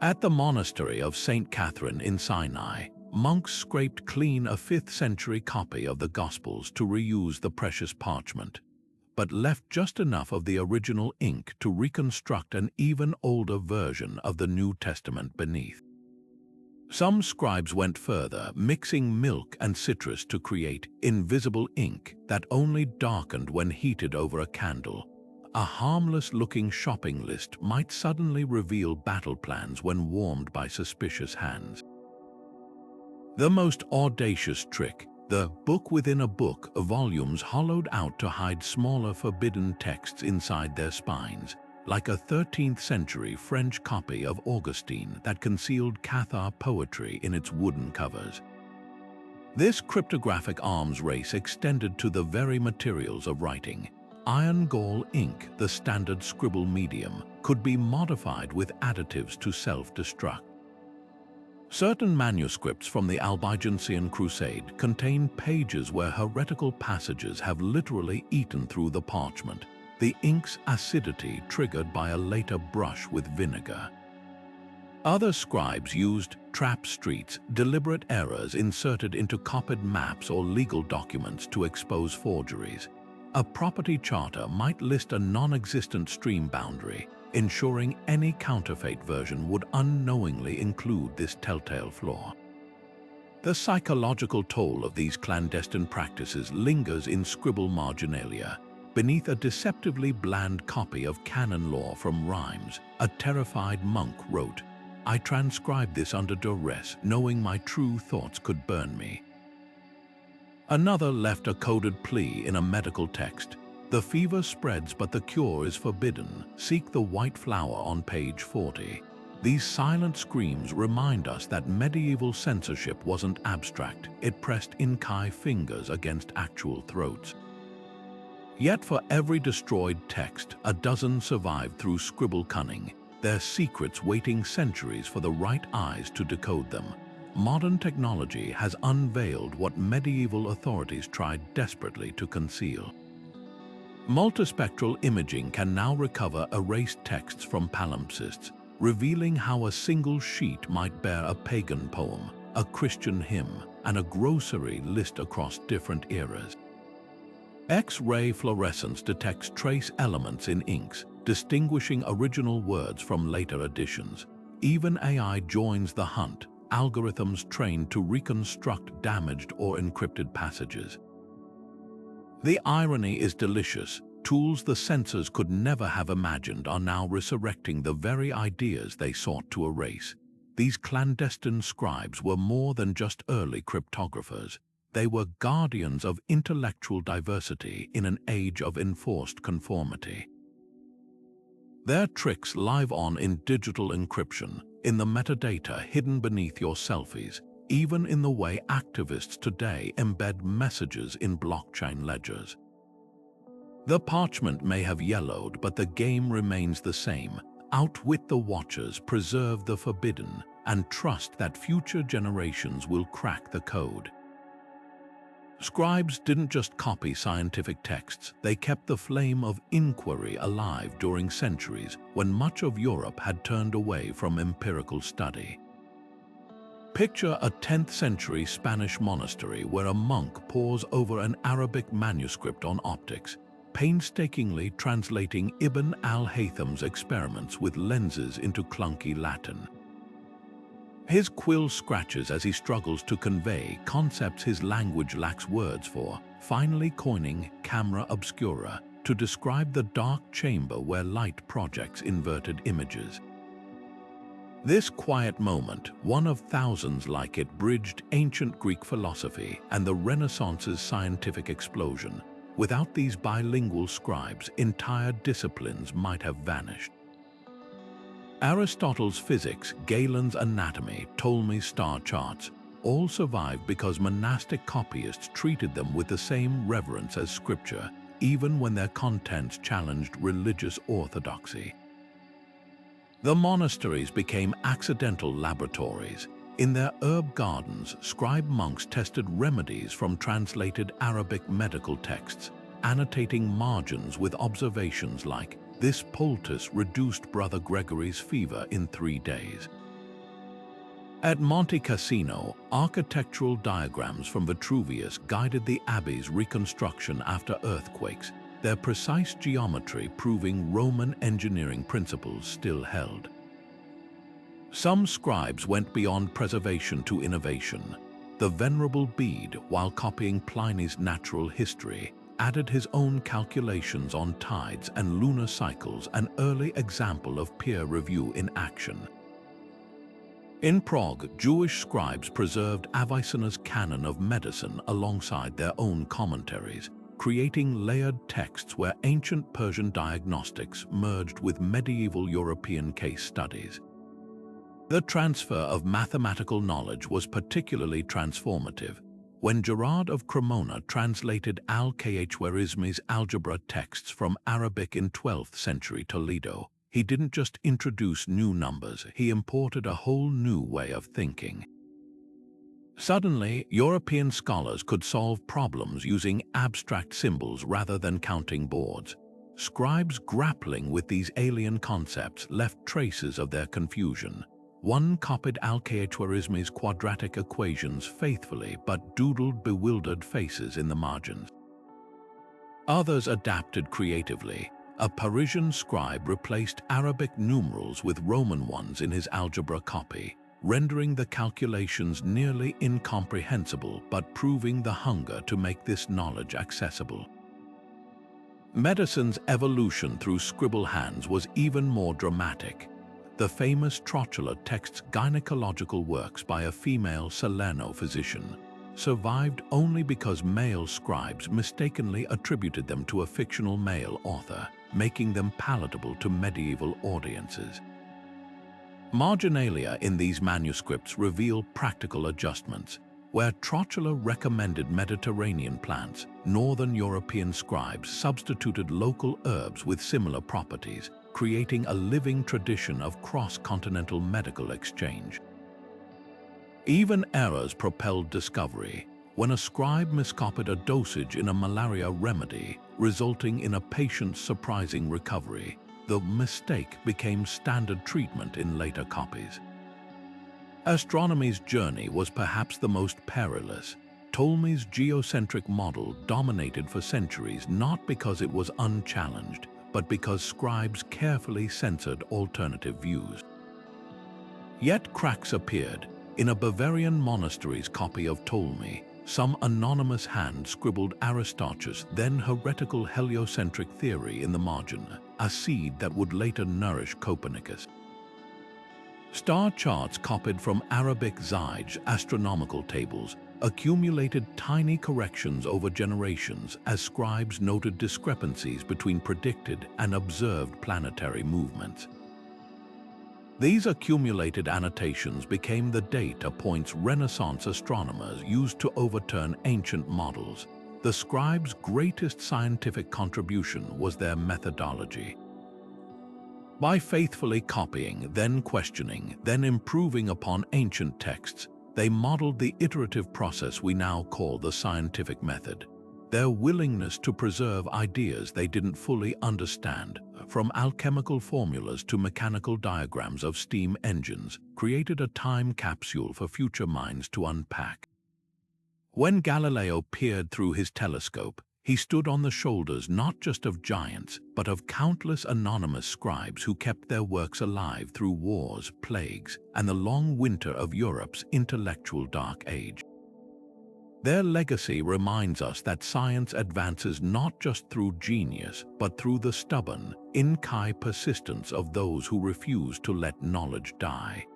At the monastery of St. Catherine in Sinai, monks scraped clean a 5th century copy of the Gospels to reuse the precious parchment, but left just enough of the original ink to reconstruct an even older version of the New Testament beneath. Some scribes went further, mixing milk and citrus to create invisible ink that only darkened when heated over a candle. A harmless-looking shopping list might suddenly reveal battle plans when warmed by suspicious hands. The most audacious trick, the book within a book, volumes hollowed out to hide smaller forbidden texts inside their spines, like a 13th century French copy of Augustine that concealed Cathar poetry in its wooden covers. This cryptographic arms race extended to the very materials of writing. Iron gall ink, the standard scribble medium, could be modified with additives to self-destruct. Certain manuscripts from the Albigensian Crusade contain pages where heretical passages have literally eaten through the parchment, the ink's acidity triggered by a later brush with vinegar. Other scribes used trap streets, deliberate errors inserted into copied maps or legal documents to expose forgeries. A property charter might list a non-existent stream boundary, ensuring any counterfeit version would unknowingly include this telltale flaw. The psychological toll of these clandestine practices lingers in scribble marginalia. Beneath a deceptively bland copy of canon law from Rhymes, a terrified monk wrote, "I transcribed this under duress, knowing my true thoughts could burn me." Another left a coded plea in a medical text. "The fever spreads but the cure is forbidden. Seek the white flower on page 40. These silent screams remind us that medieval censorship wasn't abstract. It pressed Inkai fingers against actual throats. Yet for every destroyed text, a dozen survived through scribble cunning, their secrets waiting centuries for the right eyes to decode them. Modern technology has unveiled what medieval authorities tried desperately to conceal. Multispectral imaging can now recover erased texts from palimpsests, revealing how a single sheet might bear a pagan poem, a Christian hymn, and a grocery list across different eras. X-ray fluorescence detects trace elements in inks, distinguishing original words from later additions. Even AI joins the hunt, algorithms trained to reconstruct damaged or encrypted passages. The irony is delicious. Tools the censors could never have imagined are now resurrecting the very ideas they sought to erase. These clandestine scribes were more than just early cryptographers. They were guardians of intellectual diversity in an age of enforced conformity. Their tricks live on in digital encryption, in the metadata hidden beneath your selfies, even in the way activists today embed messages in blockchain ledgers. The parchment may have yellowed, but the game remains the same. Outwit the watchers, preserve the forbidden, and trust that future generations will crack the code. Scribes didn't just copy scientific texts, they kept the flame of inquiry alive during centuries when much of Europe had turned away from empirical study. Picture a 10th century Spanish monastery where a monk pores over an Arabic manuscript on optics, painstakingly translating Ibn al-Haytham's experiments with lenses into clunky Latin. His quill scratches as he struggles to convey concepts his language lacks words for, finally coining camera obscura to describe the dark chamber where light projects inverted images. This quiet moment, one of thousands like it, bridged ancient Greek philosophy and the Renaissance's scientific explosion. Without these bilingual scribes, entire disciplines might have vanished. Aristotle's physics, Galen's anatomy, Ptolemy's star charts, all survived because monastic copyists treated them with the same reverence as scripture, even when their contents challenged religious orthodoxy. The monasteries became accidental laboratories. In their herb gardens, scribe monks tested remedies from translated Arabic medical texts, annotating margins with observations like, "This poultice reduced Brother Gregory's fever in 3 days." At Monte Cassino, architectural diagrams from Vitruvius guided the abbey's reconstruction after earthquakes, their precise geometry proving Roman engineering principles still held. Some scribes went beyond preservation to innovation. The Venerable Bede, while copying Pliny's natural history, added his own calculations on tides and lunar cycles, an early example of peer review in action. In Prague, Jewish scribes preserved Avicenna's canon of medicine alongside their own commentaries, creating layered texts where ancient Persian diagnostics merged with medieval European case studies. The transfer of mathematical knowledge was particularly transformative. When Gerard of Cremona translated Al-Khwarizmi's algebra texts from Arabic in 12th century Toledo, he didn't just introduce new numbers, he imported a whole new way of thinking. Suddenly, European scholars could solve problems using abstract symbols rather than counting boards. Scribes grappling with these alien concepts left traces of their confusion. One copied Al-Khwarizmi's quadratic equations faithfully but doodled bewildered faces in the margins. Others adapted creatively. A Parisian scribe replaced Arabic numerals with Roman ones in his algebra copy, rendering the calculations nearly incomprehensible but proving the hunger to make this knowledge accessible. Medicine's evolution through scribble hands was even more dramatic. The famous Trotula text's gynecological works by a female Salerno physician survived only because male scribes mistakenly attributed them to a fictional male author, making them palatable to medieval audiences. Marginalia in these manuscripts reveal practical adjustments. Where Trotula recommended Mediterranean plants, Northern European scribes substituted local herbs with similar properties, creating a living tradition of cross-continental medical exchange. Even errors propelled discovery. When a scribe miscopied a dosage in a malaria remedy, resulting in a patient's surprising recovery, the mistake became standard treatment in later copies. Astronomy's journey was perhaps the most perilous. Ptolemy's geocentric model dominated for centuries not because it was unchallenged, but because scribes carefully censored alternative views. Yet cracks appeared. In a Bavarian monastery's copy of Ptolemy, some anonymous hand scribbled Aristarchus' then heretical heliocentric theory in the margin, a seed that would later nourish Copernicus. Star charts copied from Arabic Zij's astronomical tables accumulated tiny corrections over generations as scribes noted discrepancies between predicted and observed planetary movements. These accumulated annotations became the data points Renaissance astronomers used to overturn ancient models. The scribes' greatest scientific contribution was their methodology. By faithfully copying, then questioning, then improving upon ancient texts, they modeled the iterative process we now call the scientific method. Their willingness to preserve ideas they didn't fully understand, from alchemical formulas to mechanical diagrams of steam engines, created a time capsule for future minds to unpack. When Galileo peered through his telescope, he stood on the shoulders not just of giants, but of countless anonymous scribes who kept their works alive through wars, plagues, and the long winter of Europe's intellectual dark age. Their legacy reminds us that science advances not just through genius, but through the stubborn, in-kai persistence of those who refuse to let knowledge die.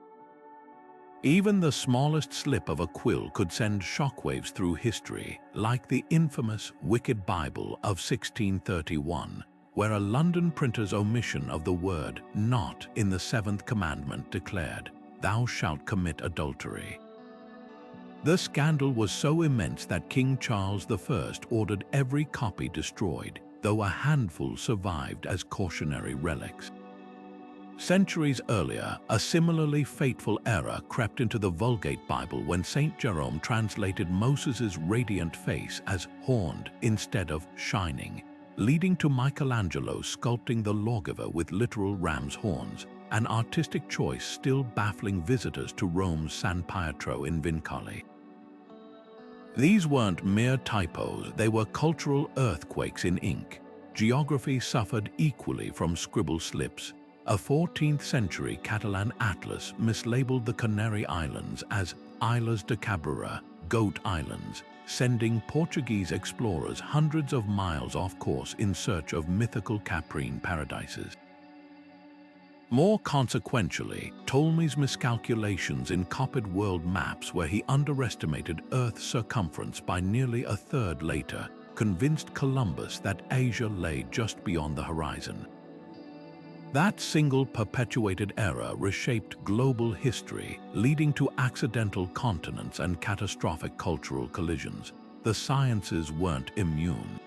Even the smallest slip of a quill could send shockwaves through history, like the infamous Wicked Bible of 1631, where a London printer's omission of the word "not" in the seventh commandment declared, "Thou shalt commit adultery." The scandal was so immense that King Charles I ordered every copy destroyed, though a handful survived as cautionary relics. Centuries earlier, a similarly fateful error crept into the Vulgate Bible when St. Jerome translated Moses' radiant face as horned instead of shining, leading to Michelangelo sculpting the lawgiver with literal ram's horns, an artistic choice still baffling visitors to Rome's San Pietro in Vincoli. These weren't mere typos, they were cultural earthquakes in ink. Geography suffered equally from scribble slips. A 14th-century Catalan atlas mislabeled the Canary Islands as Ilhas de Cabrera, Goat Islands, sending Portuguese explorers hundreds of miles off course in search of mythical Caprine paradises. More consequentially, Ptolemy's miscalculations in copied world maps, where he underestimated Earth's circumference by nearly a third later, convinced Columbus that Asia lay just beyond the horizon. That single perpetuated error reshaped global history, leading to accidental continents and catastrophic cultural collisions. The sciences weren't immune.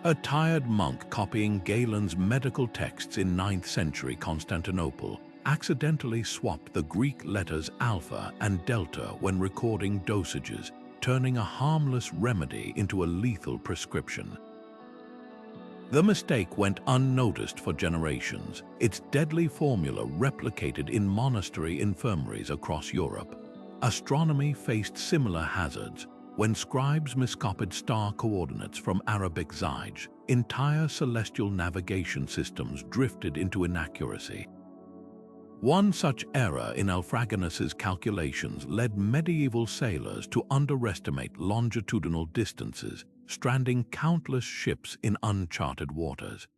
A tired monk copying Galen's medical texts in 9th century Constantinople accidentally swapped the Greek letters alpha and delta when recording dosages, turning a harmless remedy into a lethal prescription. The mistake went unnoticed for generations, its deadly formula replicated in monastery infirmaries across Europe. Astronomy faced similar hazards. When scribes miscopied star coordinates from Arabic Zij, entire celestial navigation systems drifted into inaccuracy. One such error in Alfraganus's calculations led medieval sailors to underestimate longitudinal distances, stranding countless ships in uncharted waters.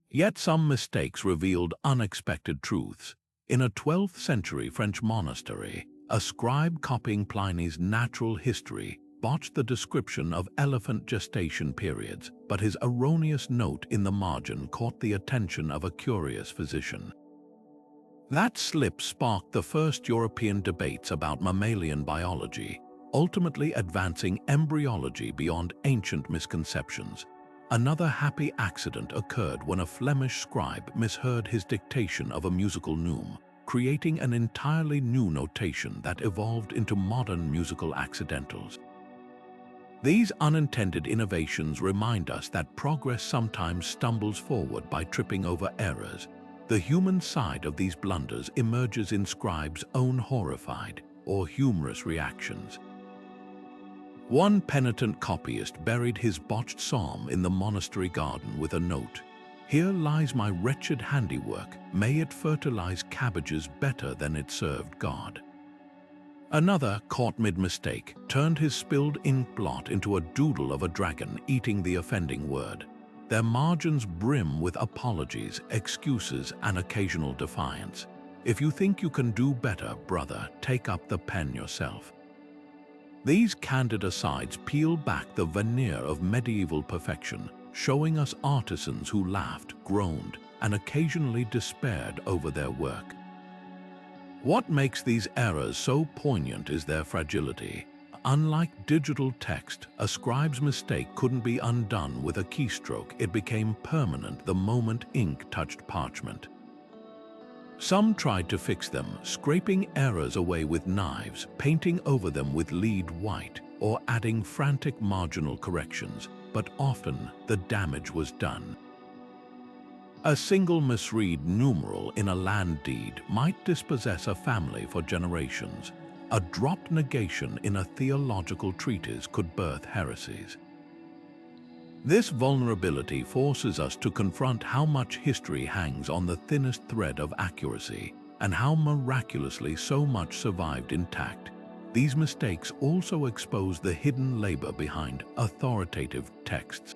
Yet some mistakes revealed unexpected truths. In a 12th century French monastery, a scribe copying Pliny's natural history botched the description of elephant gestation periods, but his erroneous note in the margin caught the attention of a curious physician. That slip sparked the first European debates about mammalian biology, ultimately advancing embryology beyond ancient misconceptions. Another happy accident occurred when a Flemish scribe misheard his dictation of a musical neume, creating an entirely new notation that evolved into modern musical accidentals. These unintended innovations remind us that progress sometimes stumbles forward by tripping over errors. The human side of these blunders emerges in scribes' own horrified or humorous reactions. One penitent copyist buried his botched psalm in the monastery garden with a note, "Here lies my wretched handiwork, may it fertilize cabbages better than it served God." Another, caught mid-mistake, turned his spilled ink blot into a doodle of a dragon eating the offending word. Their margins brim with apologies, excuses, and occasional defiance. If you think you can do better, brother, take up the pen yourself. These candid asides peel back the veneer of medieval perfection, showing us artisans who laughed, groaned, and occasionally despaired over their work. What makes these errors so poignant is their fragility. Unlike digital text, a scribe's mistake couldn't be undone with a keystroke. It became permanent the moment ink touched parchment. Some tried to fix them, scraping errors away with knives, painting over them with lead white, or adding frantic marginal corrections, but often the damage was done. A single misread numeral in a land deed might dispossess a family for generations. A dropped negation in a theological treatise could birth heresies. This vulnerability forces us to confront how much history hangs on the thinnest thread of accuracy, and how miraculously so much survived intact. These mistakes also expose the hidden labor behind authoritative texts.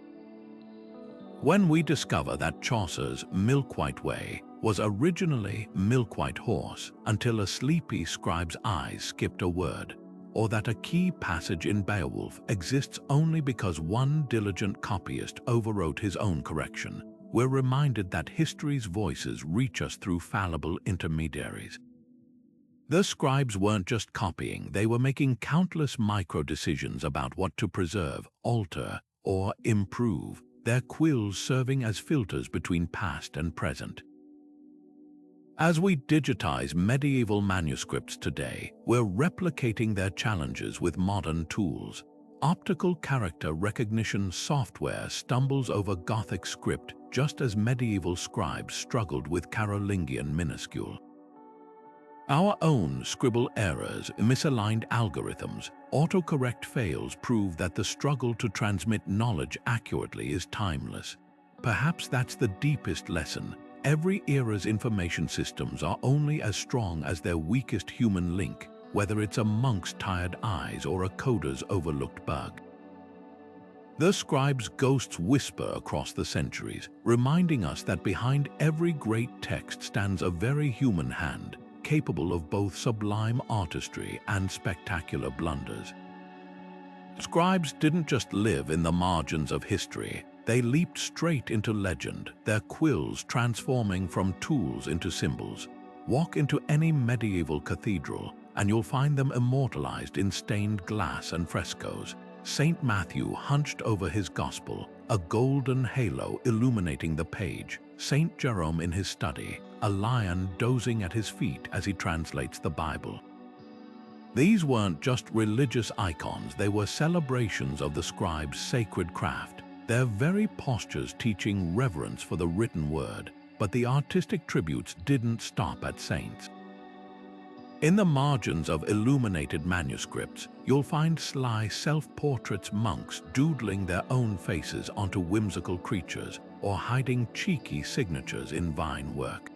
When we discover that Chaucer's Milk-White Way was originally Milk-White Horse until a sleepy scribe's eyes skipped a word, or that a key passage in Beowulf exists only because one diligent copyist overwrote his own correction, we're reminded that history's voices reach us through fallible intermediaries. The scribes weren't just copying, they were making countless micro-decisions about what to preserve, alter, or improve, their quills serving as filters between past and present. As we digitize medieval manuscripts today, we're replicating their challenges with modern tools. Optical character recognition software stumbles over Gothic script just as medieval scribes struggled with Carolingian minuscule. Our own scribble errors, misaligned algorithms, autocorrect fails prove that the struggle to transmit knowledge accurately is timeless. Perhaps that's the deepest lesson. Every era's information systems are only as strong as their weakest human link, whether it's a monk's tired eyes or a coder's overlooked bug. The scribe's ghosts whisper across the centuries, reminding us that behind every great text stands a very human hand, capable of both sublime artistry and spectacular blunders. Scribes didn't just live in the margins of history, they leaped straight into legend, their quills transforming from tools into symbols. Walk into any medieval cathedral, and you'll find them immortalized in stained glass and frescoes. Saint Matthew hunched over his gospel, a golden halo illuminating the page. Saint Jerome in his study, a lion dozing at his feet as he translates the Bible. These weren't just religious icons, they were celebrations of the scribe's sacred craft, their very postures teaching reverence for the written word. But the artistic tributes didn't stop at saints. In the margins of illuminated manuscripts, you'll find sly self-portraits, monks doodling their own faces onto whimsical creatures or hiding cheeky signatures in vine work.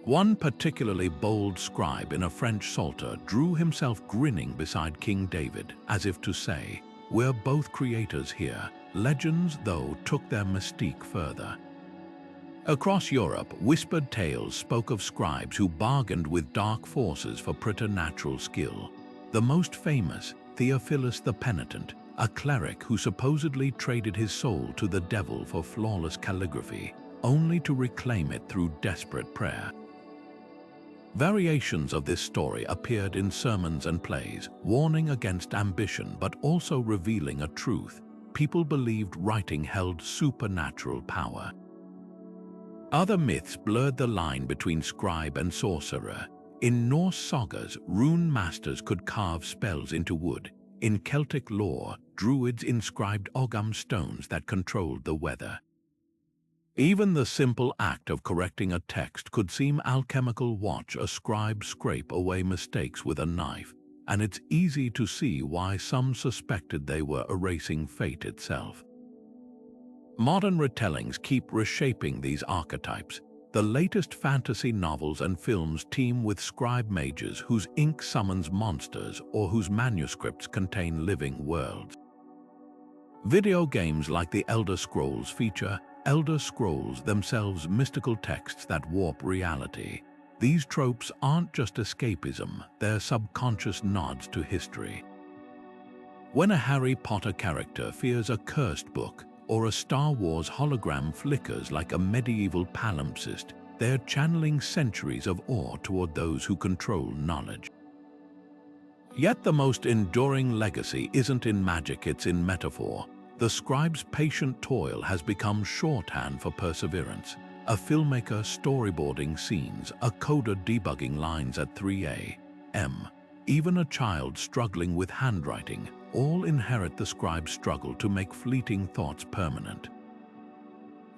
One particularly bold scribe in a French psalter drew himself grinning beside King David, as if to say, "We're both creators here." Legends, though, took their mystique further. Across Europe, whispered tales spoke of scribes who bargained with dark forces for preternatural skill. The most famous, Theophilus the Penitent, a cleric who supposedly traded his soul to the devil for flawless calligraphy, only to reclaim it through desperate prayer. Variations of this story appeared in sermons and plays, warning against ambition but also revealing a truth. People believed writing held supernatural power. Other myths blurred the line between scribe and sorcerer. In Norse sagas, rune masters could carve spells into wood. In Celtic lore, druids inscribed ogham stones that controlled the weather. Even the simple act of correcting a text could seem alchemical. Watch a scribe scrape away mistakes with a knife, and it's easy to see why some suspected they were erasing fate itself. Modern retellings keep reshaping these archetypes. The latest fantasy novels and films teem with scribe mages whose ink summons monsters or whose manuscripts contain living worlds. Video games like the Elder Scrolls feature Elder Scrolls themselves, mystical texts that warp reality. These tropes aren't just escapism, they're subconscious nods to history. When a Harry Potter character fears a cursed book, or a Star Wars hologram flickers like a medieval palimpsest, they're channeling centuries of awe toward those who control knowledge. Yet the most enduring legacy isn't in magic, it's in metaphor. The scribe's patient toil has become shorthand for perseverance. A filmmaker storyboarding scenes, a coder debugging lines at 3 a.m., even a child struggling with handwriting, all inherit the scribe's struggle to make fleeting thoughts permanent.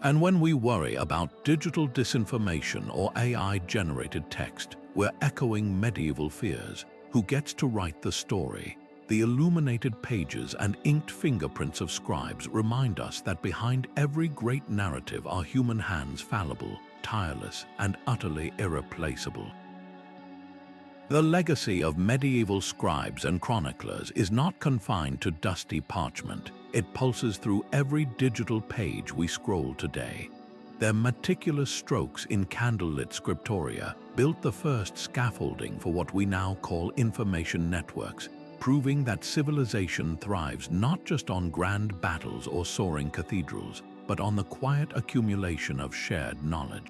And when we worry about digital disinformation or AI-generated text, we're echoing medieval fears. Who gets to write the story? The illuminated pages and inked fingerprints of scribes remind us that behind every great narrative are human hands, fallible, tireless, and utterly irreplaceable. The legacy of medieval scribes and chroniclers is not confined to dusty parchment. It pulses through every digital page we scroll today. Their meticulous strokes in candlelit scriptoria built the first scaffolding for what we now call information networks, proving that civilization thrives not just on grand battles or soaring cathedrals, but on the quiet accumulation of shared knowledge.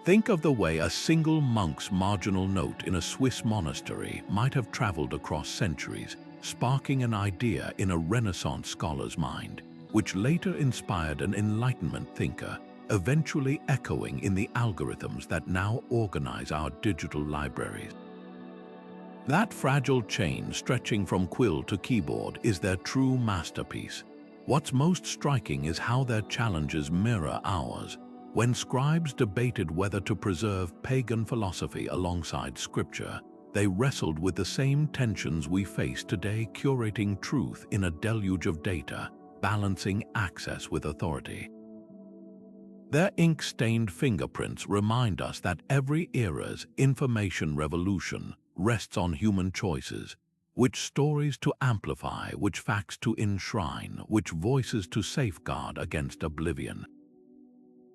Think of the way a single monk's marginal note in a Swiss monastery might have traveled across centuries, sparking an idea in a Renaissance scholar's mind, which later inspired an Enlightenment thinker, eventually echoing in the algorithms that now organize our digital libraries. That fragile chain stretching from quill to keyboard is their true masterpiece. What's most striking is how their challenges mirror ours. When scribes debated whether to preserve pagan philosophy alongside scripture, they wrestled with the same tensions we face today, curating truth in a deluge of data, balancing access with authority. Their ink-stained fingerprints remind us that every era's information revolution rests on human choices, which stories to amplify, which facts to enshrine, which voices to safeguard against oblivion.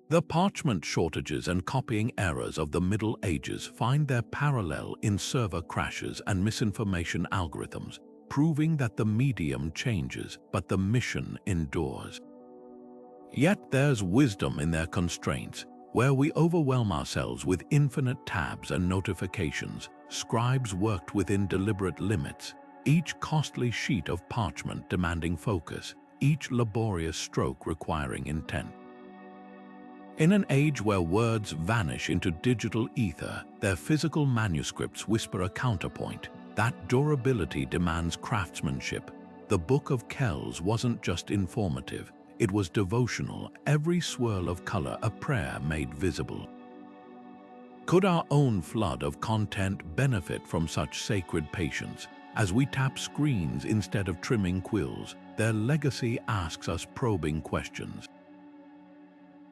The parchment shortages and copying errors of the Middle Ages find their parallel in server crashes and misinformation algorithms, proving that the medium changes, but the mission endures. Yet there's wisdom in their constraints. Where we overwhelm ourselves with infinite tabs and notifications, scribes worked within deliberate limits, each costly sheet of parchment demanding focus, each laborious stroke requiring intent. In an age where words vanish into digital ether, their physical manuscripts whisper a counterpoint. That durability demands craftsmanship. The Book of Kells wasn't just informative, it was devotional, every swirl of color a prayer made visible. Could our own flood of content benefit from such sacred patience? As we tap screens instead of trimming quills, their legacy asks us probing questions.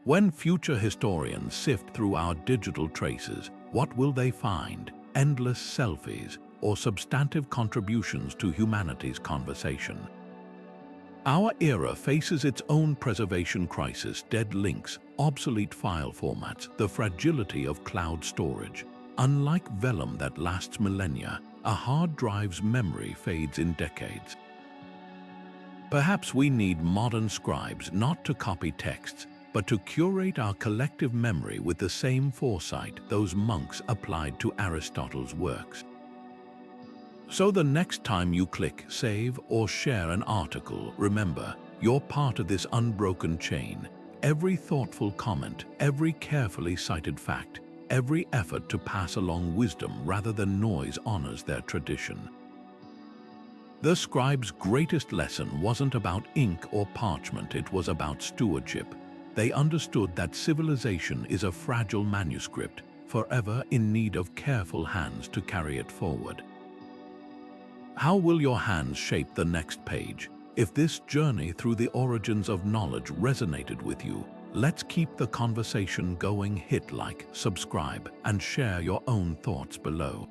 When future historians sift through our digital traces, what will they find? Endless selfies or substantive contributions to humanity's conversation? Our era faces its own preservation crisis: dead links, obsolete file formats, the fragility of cloud storage. Unlike vellum that lasts millennia, a hard drive's memory fades in decades. Perhaps we need modern scribes not to copy texts, but to curate our collective memory with the same foresight those monks applied to Aristotle's works. So the next time you click save or share an article, remember, you're part of this unbroken chain. Every thoughtful comment, every carefully cited fact, every effort to pass along wisdom rather than noise honors their tradition. The scribe's greatest lesson wasn't about ink or parchment, it was about stewardship. They understood that civilization is a fragile manuscript, forever in need of careful hands to carry it forward. How will your hands shape the next page? If this journey through the origins of knowledge resonated with you, let's keep the conversation going. Hit like, subscribe, and share your own thoughts below.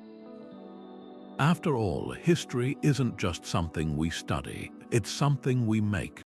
After all, history isn't just something we study, it's something we make.